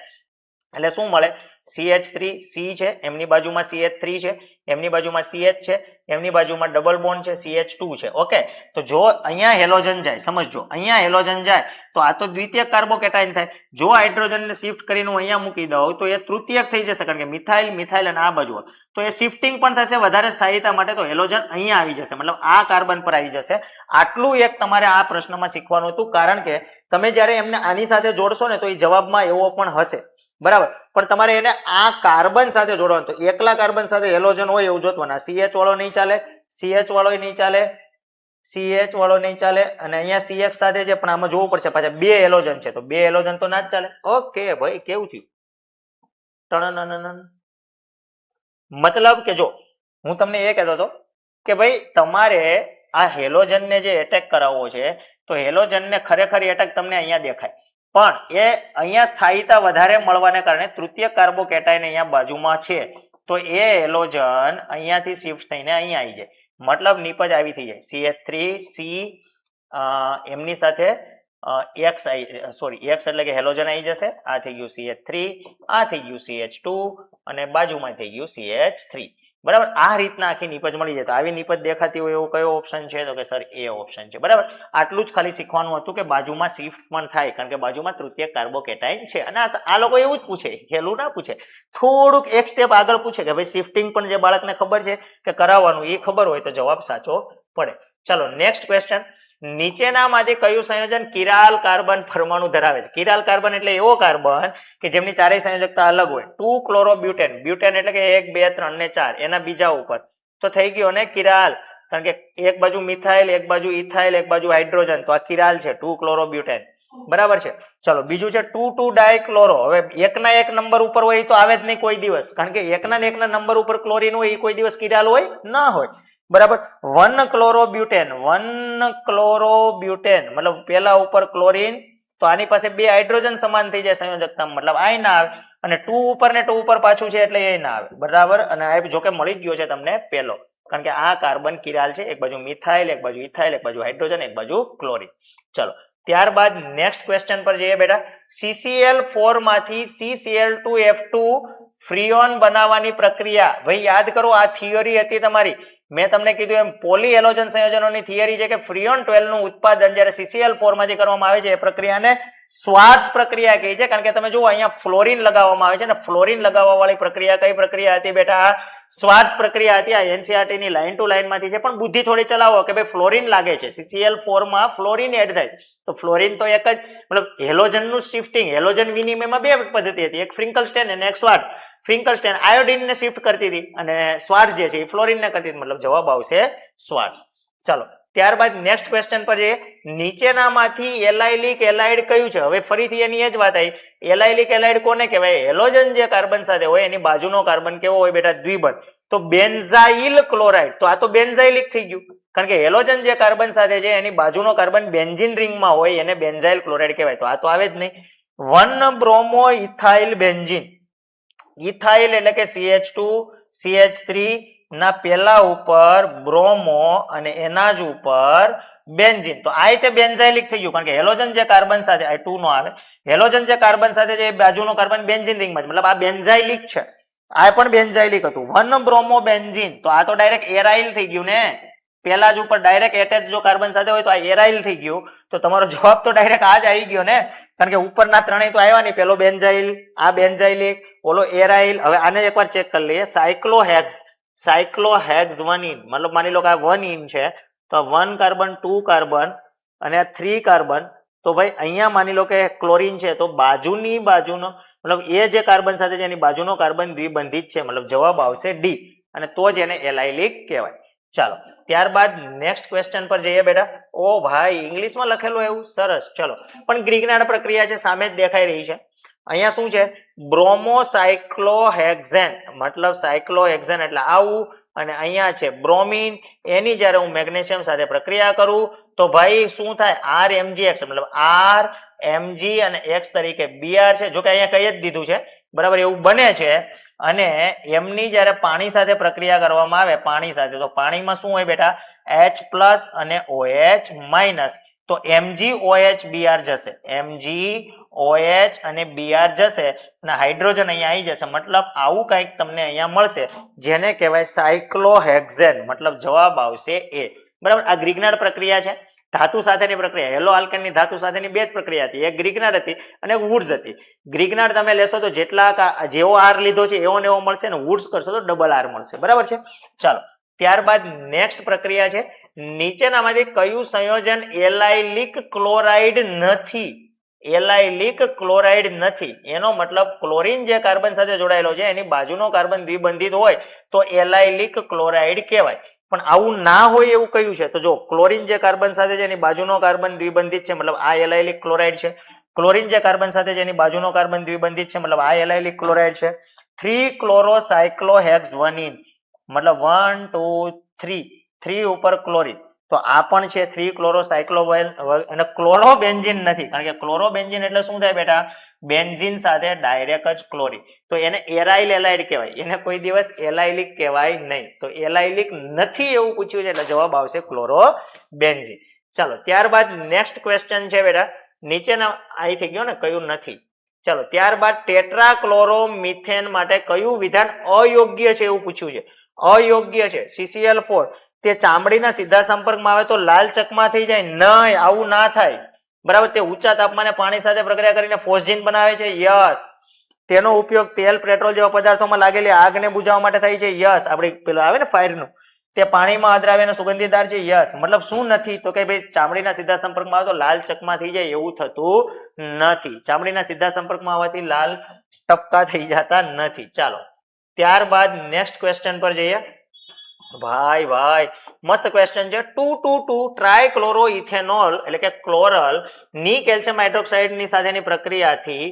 એટલે શું મળે? CH3 C છે, એમની બાજુમાં CH3 છે, એમની બાજુમાં CH છે, એમની બાજુમાં ડબલ બોન્ડ છે, CH2 છે. ઓકે, તો જો અહીંયા હેલોજન જાય, સમજજો અહીંયા હેલોજન જાય તો આ તો દ્વિતીયક કાર્બોકેટાયન થાય. જો હાઇડ્રોજનને શિફ્ટ કરીને હું અહીંયા મૂકી દઉં તો એ તૃતીયક થઈ જશે, કારણ કે મિથાઇલ મિથાઇલ અને આ બાજુ તો એ શિફ્ટિંગ પણ થશે વધારે સ્થાયીતા માટે. તો હેલોજન અહીંયા આવી જશે, મતલબ આ કાર્બન પર આવી જશે. આટલું એક તમારે આ પ્રશ્નમાં શીખવાનું હતું, કારણ કે તમે જ્યારે એમને આની સાથે જોડશો ને તો એ જવાબમાં એવો પણ હશે, બરાબર. પણ તમારે એને આ કાર્બન સાથે જોડવાનું. તો એકલા કાર્બન સાથે હેલોજન હોય એવું જોતવાના. CH વાળો નહીં ચાલે, CH વાળો નહીં ચાલે, CH વાળો નહીં ચાલે, અને અહીંયા CX સાથે છે પણ આમાં જોવું પડશે પાછા 2 હેલોજન છે, તો 2 હેલોજન તો ના જ ચાલે. ઓકે ભાઈ, કેવું થયું? મતલબ કે જો હું તમને એ કહેતો હતો કે ભાઈ તમારે આ હેલોજનને જે એટેક કરાવવો છે તો હેલોજનને ખરેખર એટેક તમને અહીંયા દેખાય, પણ એ અહીંયા સ્થાયીતા વધારે મળવાને કારણે તૃતીય કાર્બોકેટાયન અહીંયા બાજુમાં છે, તો એ હેલોજન અહીંયાથી શિફ્ટ થઈને અહીંયા આવી જાય. મતલબ નિપજ આવી થઈ જાય. CH3C એમની સાથે X એટલે કે હેલોજન આવી જશે. આ થઈ ગયું CH3, આ થઈ ગયું CH2 અને બાજુમાં થઈ ગયું CH3, બરાબર. આ રીતના આખી નિપજ મળી જાય. તો આવી નિપજ દેખાતી હોય એવો કયો ઓપ્શન છે? તો કે સર એ ઓપ્શન છે, બરાબર. આટલું જ ખાલી શીખવાનું હતું કે બાજુમાં શિફ્ટ પણ થાય, કારણ કે બાજુમાં તૃતીય કાર્બોકેટાયન છે. અને આ લોકો એવું જ પૂછે, હેલું ના પૂછે, થોડુંક એક સ્ટેપ આગળ પૂછે કે ભાઈ શિફ્ટિંગ પણ જે બાળકને ખબર છે કે કરાવવાનું એ ખબર હોય તો જવાબ સાચો પડે. ચલો નેક્સ્ટ ક્વેશ્ચન. નીચેનામાંથી કયું સંયોજન કિરાલ કાર્બન પરમાણુ ધરાવે છે? કિરાલ કાર્બન એટલે એવો કાર્બન કે જેમની ચારેય સંયોજકતા અલગ હોય. 2 ક્લોરોબ્યુટેન. બ્યુટેન એટલે કે 1 2 3 ને 4 એના બીજા ઉપર તો થઈ ગયો ને કિરાલ, કારણ કે એક બાજુ મિથાઇલ, એક બાજુ ઇથાઇલ, એક બાજુ હાઇડ્રોજન, તો આ કિરાલ છે 2 ક્લોરોબ્યુટેન, બરાબર છે. ચલો બીજું છે 2,2 ડાયક્લોરો. હવે એકના એક નંબર ઉપર હોય તો આવે જ નહીં કોઈ દિવસ, કારણ કે એકના ને એકના નંબર ઉપર ક્લોરીન હોય એ કોઈ દિવસ કિરાલ હોય ના હોય, બરાબર. 1 ક્લોરોબ્યુટેન, 1 ક્લોરોબ્યુટેન મતલબ પેલા ઉપર ક્લોરીન, તો આની પાસે 2 હાઇડ્રોજન સમાન થઈ જાય સંયોજકતા, મતલબ આ ના આવે. અને 2 ઉપર ને 2 ઉપર પાછું છે એટલે એ ના આવે, બરાબર. અને આ જોકે મળી જ ગયો છે તમને પેલો, કારણ કે આ કાર્બન કિરાલ છે. એક બાજુ મિથાઇલ, એક બાજુ ઇથાઇલ, એક બાજુ હાઇડ્રોજન, એક બાજુ ક્લોરીન. ચલો ત્યારબાદ નેક્સ્ટ ક્વેશ્ચન પર જઈએ બેટા. CCl4 માંથી CCl2F2 ફ્રીઓન બનાવવાની પ્રક્રિયા. ભાઈ યાદ કરો, આ થિયરી હતી તમારી મેં તમને કીધું એમ પોલી હેલોજન સંયોજનોની થિયરી છે કે ફ્રીઓન 12 નું ઉત્પાદન જ્યારે CCl4 માંથી કરવામાં આવે છે એ પ્રક્રિયાને સ્વાર્ટ્ઝ પ્રક્રિયા કહે છે. કારણ કે તમે જુઓ અહીંયા ફ્લોરિન લગાવવામાં આવે છે અને ફ્લોરિન લગાવવા વાળી પ્રક્રિયા કઈ પ્રક્રિયા હતી બેટા? સ્વાર્ટ્ઝ પ્રક્રિયા હતી. આ NCERT ની લાઈન ટુ લાઈન માંથી છે, પણ બુદ્ધિ થોડી ચલાવો કે ભાઈ ફ્લોરિન લાગે છે, CCl4 માં ફ્લોરિન એડ થાય તો ફ્લોરિન તો એક જ મતલબ હેલોજન નું શિફ્ટિંગ, હેલોજન વિનિમયમાં બે પદ્ધતિ હતી, એક ફ્રિંકલસ્ટેન અને એક સ્વાર્ટ. ફ્રિંકલસ્ટેન આયોડિન ને શિફ્ટ કરતી હતી અને સ્વાર્ટ જે છે એ ફ્લોરિન ને કરતી હતી, મતલબ જવાબ આવશે સ્વાર્ટ. ચાલો ત્યારબાદ નેક્સ્ટ ક્વેશ્ચન પર જઈએ. નીચેનામાંથી એલાઇલિક એલાઇડ કયું છે? હવે ફરીથી એની એ જ વાત આવી. એલાઇલિક એલાઇડ કોને કહેવાય? હેલોજન જે કાર્બન સાથે હોય એની બાજુનો કાર્બન કેવો હોય બેટા? દ્વિબંધ. તો બેન્ઝાઇલ ક્લોરાઇડ. તો આ તો બેન્ઝાઇલિક થઈ ગયું, કારણ કે હેલોજન જે કાર્બન સાથે છે એની બાજુનો કાર્બન બેન્ઝીન રિંગમાં હોય એને બેન્ઝાઇલ ક્લોરાઇડ કહેવાય. તો આ તો આવે જ નહીં. 1 બ્રોમો ઇથાઇલ બેન્ઝીન. ઇથાઇલ એટલે કે CH2 CH3 ના પેલા ઉપર બ્રોમો અને એના જ ઉપર બેન્ઝીન. તો આ રીતે બેન્ઝાઇલિક થઈ ગયું, કારણ કે હેલોજન જે કાર્બન સાથે આ 2 નો આવે, હેલોજન જે કાર્બન સાથે છે એ બાજુનો કાર્બન બેન્ઝીન રિંગમાં છે, મતલબ આ બેન્ઝાઇલિક છે. આ પણ બેન્ઝાઇલિક હતું. 1 બ્રોમો બેન્ઝીન. તો આ તો ડાયરેક્ટ એરાઇલ થઈ ગયું ને, પેલા જ ઉપર ડાયરેક્ટ એટેચ જો કાર્બન સાથે હોય તો આ એરાઇલ થઈ ગયું. તો તમારો જવાબ તો ડાયરેક્ટ આ જ આવી ગયો ને, કારણ કે ઉપરના ત્રણેય તો આવ્યા નહીં. પેલો બેન્ઝાઇલ, આ બેન્ઝાઇલિક, ઓલો એરાઇલ. હવે આને એકવાર ચેક કરી લઈએ. સાયક્લોહેક્સ, સાયક્લોહેક્સ 1 મતલબ માની લો કે આ 1 છે, તો 1 કાર્બન 2 કાર્બન અને આ 3 કાર્બન. તો ભાઈ અહીંયા માની લો કે ક્લોરીન છે, તો બાજુનો મતલબ એ જે કાર્બન સાથે છે એની બાજુનો કાર્બન દ્વિબંધિત છે, મતલબ જવાબ આવશે ડી, અને તો જ એને એલાઇલિક કહેવાય. ચાલો ત્યારબાદ નેક્સ્ટ ક્વેશ્ચન પર જઈએ બેટા. ઓ ભાઈ ઇંગ્લિશમાં લખેલું એવું સરસ. ચલો પણ ગ્રીગનાર્ડ પ્રક્રિયા છે, સામે જ દેખાઈ રહી છે. અહીંયા શું છે? બ્રોમોસાયક્લોહેક્ઝેન, મતલબ સાયક્લોહેક્ઝેન એટલે આવું, અને અહીંયા છે બ્રોમિન. એની જ્યારે હું મેગ્નેશિયમ સાથે પ્રક્રિયા કરું તો ભાઈ શું થાય? RMgX, મતલબ RMg અને X તરીકે Br છે. જો કે અહીંયા કઈ જ દીધું છે, બરાબર, એવું બને છે. અને એમની જ્યારે પાણી સાથે પ્રક્રિયા કરવામાં આવે, પાણી સાથે, તો પાણીમાં શું હોય બેટા? H+ અને OH-. તો MgOH-Br જશે, MgOH અને Br જશે, અને હાઇડ્રોજન અહીંયા આવી જશે. મતલબ આવું કંઈક તમને અહીંયા મળશે, જેને કહેવાય સાયક્લોહેક્ઝેન. મતલબ જવાબ આવશે એ. બરાબર, આ ગ્રીગનાર્ડ પ્રક્રિયા છે, ધાતુ સાથેની પ્રક્રિયા. હેલો આલ્કેનની ધાતુ સાથેની બે જ પ્રક્રિયા હતી, એક ગ્રીગનાર્ડ હતી અને એક વુડ્સ હતી. ગ્રીગનાર્ડ તમે લેશો તો જેટલા જેવો R લીધો છે એવો ને એવો મળશે, અને વુડ્સ કરશો તો ડબલ R મળશે. બરાબર છે. ચાલો ત્યારબાદ નેક્સ્ટ પ્રક્રિયા છે. નીચેનામાંથી કયું સંયોજન એલાઇલિક ક્લોરાઇડ નથી? એલાઇલિક ક્લોરાઇડ નથી, એનો મતલબ ક્લોરીન જે કાર્બન સાથે જોડાયેલો છે એની બાજુનો કાર્બન દ્વિબંધિત હોય તો એલાઇલિક ક્લોરાઇડ કહેવાય. પણ આવું ના હોય એવું કયું છે? તો જો ક્લોરીન જે કાર્બન સાથે છે એની બાજુનો કાર્બન દ્વિબંધિત છે, મતલબ આ એલાઇલિક ક્લોરાઇડ છે. ક્લોરીન જે કાર્બન સાથે છે એની બાજુનો કાર્બન દ્વિબંધિત છે, મતલબ આ એલાઇલિક ક્લોરાઇડ છે. 3-ક્લોરોસાયક્લોહેક્સ 1 મતલબ 1 2 3, 3 ઉપર ક્લોરીન, તો આ પણ છે 3-ક્લોરોસાયક્લોવેલ. અને ક્લોરોબેન્ઝીન નથી, કારણ કે ક્લોરોબેન્ઝીન એટલે શું થાય બેટા? બેન્ઝીન સાથે ડાયરેક્ટ જ ક્લોરીન, તો એને એરાઇલ એલાઇડ કહેવાય, એને કોઈ દિવસ એલાઇલિક કહેવાય નહીં. તો એલાઇલિક નથી એવું પૂછ્યું છે, એટલે જવાબ આવશે ક્લોરોબેન્ઝીન. ચાલો ત્યારબાદ નેક્સ્ટ ક્વેશ્ચન છે બેટા. નીચેના આઈ થઈ ગયો ને, કયું નથી. ચાલો ત્યારબાદ ટેટ્રાક્લોરોમિથેન માટે કયું વિધાન અયોગ્ય છે એવું પૂછ્યું છે. અયોગ્ય છે CCl4. તે ચામડીના સીધા સંપર્કમાં આવે તો લાલ ચકમા થઈ જાય? નહીં, આવું ના થાય. બરાબર, તે ઊંચા તાપમાને પાણી સાથે પ્રક્રિયા કરીને ફોસ્જીન બનાવે છે? યસ. તેનો ઉપયોગ તેલ, પેટ્રોલ જેવા પદાર્થોમાં લાગેલી આગને બુઝાવવા માટે થાય છે? યસ. આપણે પેલું આવે ને ફાયરનું, તે પાણીમાં અદ્રાવ્યને સુગંધીદાર છે? યસ. મતલબ શું નથી? તો કે ભાઈ ચામડીના સીધા સંપર્કમાં આવે તો લાલ ચકમા થઈ જાય એવું થતું નથી. ચામડીના સીધા સંપર્કમાં આવવાથી લાલ ટપકા થઈ જતા નથી. ચાલો ત્યારબાદ નેક્સ્ટ ક્વેશ્ચન પર જઈએ. ભાઈ મસ્ત ક્વેશ્ચન છે. 2,2,2 ટ્રાયક્લોરોઇથેનોલ એટલે કે ક્લોરલ ની કેલ્શિયમ હાઇડ્રોક્સાઇડ ની સાથેની પ્રક્રિયાથી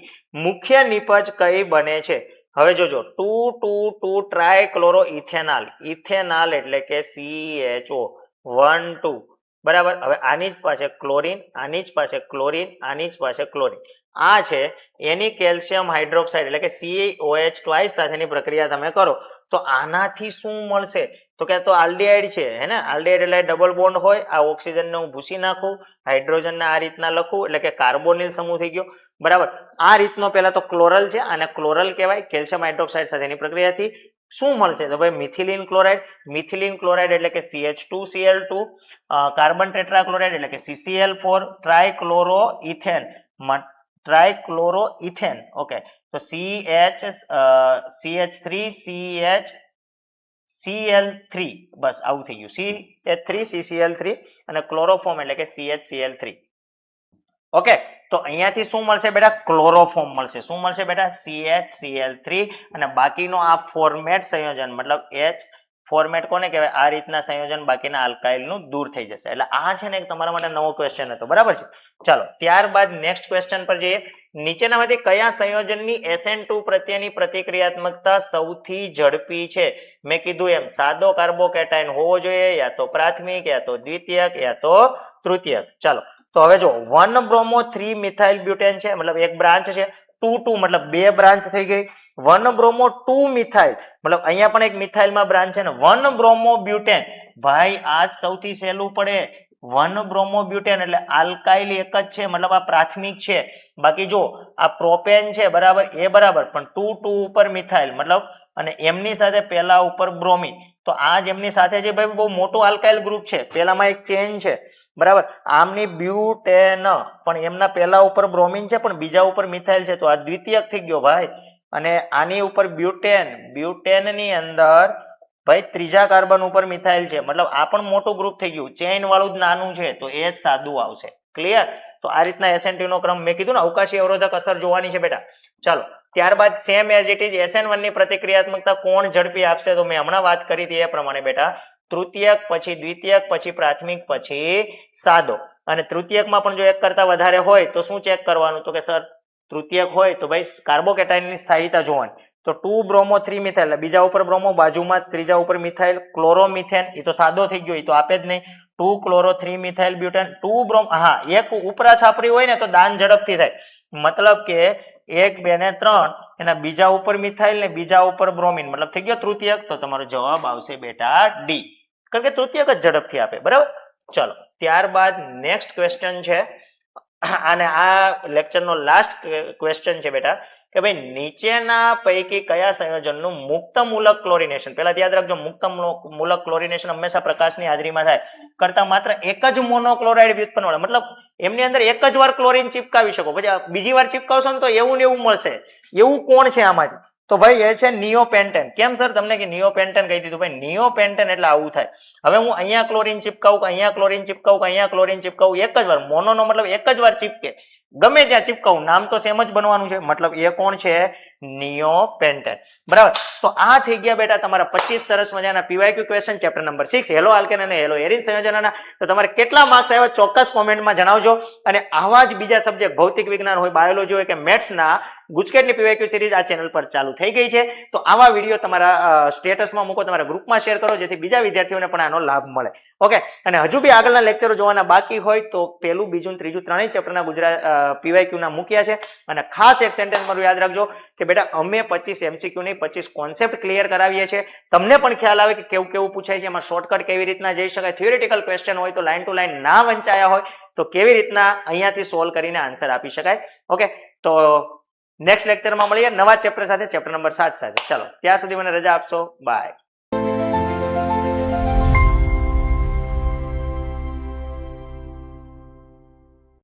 મુખ્ય નિપજ કઈ બને છે? હવે જોજો, 2,2,2 ટ્રાયક્લોરોઇથેનોલ, ઇથેનોલ એટલે કે CHO 1 2, બરાબર. હવે આની જ પાસે ક્લોરીન, આની જ પાસે ક્લોરીન, આની જ પાસે ક્લોરીન, આ છે એની કેલ્શિયમ હાઇડ્રોક્સાઇડ એટલે કે COH2 સાથેની પ્રક્રિયા તમે કરો તો આનાથી શું મળશે? તો કે તો આલ્ડીહાઇડ છે, હે ને? આલ્ડીહાઇડ એટલે ડબલ બોન્ડ હોય. આ ઓક્સિજન ને હું ભૂસી નાખું, હાઇડ્રોજન ને આ રીતના લખું એટલે કે કાર્બોનિલ સમૂહ થઈ ગયો. બરાબર, આ રીતનો પહેલા તો ક્લોરલ છે, આને ક્લોરલ કહેવાય કેલ્શિયમ હાઇડ્રોક્સાઇડ સાથેની પ્રક્રિયાથી. શું મળશે તો ભાઈ મિથિલિન ક્લોરાઇડ એટલે કે CH2Cl2, કાર્બન ટેટ્રાક્લોરાઇડ એટલે કે CCl4, ટ્રાઇક્લોરોઇથેન ઓકે તો CH3CCl3 બસ આવું થઈ ગયું CH3CCl3 અને ક્લોરોફોર્મ એટલે કે CHCl3 ઓકે તો અહીંયાથી શું મળશે બેટા ક્લોરોફોર્મ મળશે શું મળશે બેટા CHCl3 અને બાકીનો આ ફોર્મેટ સંયોજન મતલબ H ફોર્મેટ કોને કહેવાય આ રીતના સંયોજન બાકીના આલ્કાઇલ નું દૂર થઈ જશે એટલે આ છે ને એક તમારા માટે નવો ક્વેશ્ચન હતો બરાબર છે ચાલો ત્યારબાદ નેક્સ્ટ ક્વેશ્ચન પર જઈએ નીચેનામાંથી કયા સંયોજનની SN2 પ્રત્યેની પ્રતિક્રિયાત્મકતા સૌથી ઝડપી છે મેં કીધું એમ સાદો કાર્બોકેટાયન હોવો જોઈએ યા તો પ્રાથમિક યા તો દ્વિતીયક યા તો તૃતીયક ચાલો તો હવે જો 1-bromo 3-methyl butane છે મતલબ એક બ્રાન્ચ છે 2-2 મતલબ બે બ્રાન્ચ થઈ ગઈ 1-bromo 2-methyl મતલબ અહીંયા પણ એક મિથાઇલ માં બ્રાન્ચ છે ને 1-bromo butane ભાઈ આ સૌથી સહેલું પડે 1-bromo butane એટલે આલ્કાઇલ એક જ છે મતલબ આ પ્રાથમિક છે બાકી જો આ પ્રોપેન છે બરાબર એ બરાબર પણ 2-2 ઉપર મિથાઇલ મતલબ અને એમની સાથે પહેલા ઉપર બ્રોમિન તો આ જ એમની સાથે જે ભાઈ બહુ મોટું આલ્કાઇલ ગ્રુપ છે પહેલામાં એક ચેન છે બરાબર આમની બ્યુટેન પણ એમના પહેલા ઉપર બ્રોમિન છે પણ બીજા ઉપર મિથાઇલ છે તો આ દ્વિતીયક થઈ ગયો ભાઈ અને આની ઉપર બ્યુટેન ની અંદર ભાઈ ત્રીજા કાર્બન ઉપર મિથાઇલ છે મતલબ આ પણ મોટું ગ્રુપ થઈ ગયું ચેન વાળું જ નાનું છે તો એ સાદું આવશે ક્લિયર તો આ રીતના SN2 નો ક્રમ મેં કીધું ને અવકાશી અવરોધક અસર જોવાની છે બેટા ચાલો ત્યારબાદ same as it is SN1 ની પ્રતિક્રિયાત્મકતા કોણ ઝડપી આપશે તો મેં હમણાં વાત કરી હતી એ પ્રમાણે બેટા તૃતીયક પછી દ્વિતીયક પછી પ્રાથમિક પછી સાદો અને તૃતીયકમાં પણ જો એક કરતા વધારે હોય તો શું ચેક કરવાનું તો કે સર તૃતીયક હોય તો ભાઈ કાર્બોકેટાયનની સ્થાયીતા જોવાની તો 2-bromo 3-methyl બીજા ઉપર બ્રોમો બાજુમાં ત્રીજા ઉપર મિથાઇલ ક્લોરોમિથેન એ તો સાદો થઈ ગયો એ તો આપે જ નહીં 2-chloro 3-methyl butane 2-bromo હા એક ઉપરા છાપરી હોય ને તો દાન ઝડપથી થાય મતલબ કે 1 2 ને 3 એના બીજા ઉપર મિથાઇલ ને બીજા ઉપર બ્રોમિન મતલબ થઈ ગયો તૃતીયક તો તમારો જવાબ આવશે બેટા ડી કારણ કે તૃતીયક જ ઝડપથી આપે બરાબર ચલો ત્યારબાદ નેક્સ્ટ ક્વેશ્ચન છે અને આ લેક્ચરનો લાસ્ટ ક્વેશ્ચન છે બેટા કે ભાઈ નીચેના પૈકી કયા સંયોજનનું મુક્ત મૂલક ક્લોરિનેશન પહેલા યાદ રાખજો મુક્ત મૂલક ક્લોરિનેશન હંમેશા પ્રકાશની હાજરીમાં થાય કરતા માત્ર એક જ મોનોક્લોરાઇડ વ્યુત્પન્ન મળે મતલબ એમની અંદર એક જ વાર ક્લોરીન ચિપકાવી શકો પછી બીજી વાર ચિપકાવશો ને તો એવું ને એવું મળશે એવું કોણ છે આમાંથી તો ભાઈ એ છે નિયોપેન્ટેન કેમ સર તમને કે નિયોપેન્ટેન કહી દીધું ભાઈ નિયોપેન્ટેન એટલે આવું થાય હવે હું અહીંયા ક્લોરીન ચિપકાવું કે અહીંયા ક્લોરીન ચિપકાવું કે અહીંયા ક્લોરીન ચિપકાવું એક જ વાર મોનોનો મતલબ એક જ વાર ચિપકે ગમે ત્યાં ચિપકાવું નામ તો સેમ જ બનવાનું છે મતલબ એ કોણ છે નિયોપેન્ટેન બરાબર તો આ થઈ ગયા બેટા તમારા 25 સરસ મજાના PYQ question chapter number 6 hello alkane અને હેલો એરિન સંયોજનના તો તમારે કેટલા માર્ક્સ આવ્યા ચોક્કસ કોમેન્ટમાં જણાવજો અને આવા જ બીજા સબ્જેક્ટ ભૌતિક વિજ્ઞાન હોય બાયોલોજી હોય કે મેથ્સના ગુજકેટની PYQ સિરીઝ આ ચેનલ પર ચાલુ થઈ ગઈ છે તો આવા વિડીયો તમારા સ્ટેટસમાં મૂકો તમારા ગ્રુપમાં શેર કરો જેથી બીજા વિદ્યાર્થીઓને પણ આનો લાભ મળે ઓકે અને હજુ બી આગળના લેક્ચરો જોવાના બાકી હોય તો પહેલું બીજું ત્રીજું ત્રણેય ચેપ્ટરના ગુજરાત PYQ ના મૂક્યા છે અને ખાસ એક સેન્ટેન્સ મારું યાદ રાખજો કે બેટા અમે 25 MCQ ની 25 કોન્સેપ્ટ ક્લિયર કરાવીએ છીએ તમને પણ ખ્યાલ આવે કે કેવું કેવું પૂછાય છે એમાં શોર્ટકટ કેવી રીતના જઈ શકાય થિયોરિટિકલ ક્વેશ્ચન હોય તો લાઈન ટુ લાઈન ના વંચાયા હોય તો કેવી રીતના અહીંયાથી સોલ્વ કરીને આન્સર આપી શકાય ઓકે તો નેક્સ્ટ લેક્ચરમાં મળીએ નવા ચેપ્ટર સાથે ચેપ્ટર નંબર 7 સાથે ચાલો ત્યાં સુધી મને રજા આપશો બાય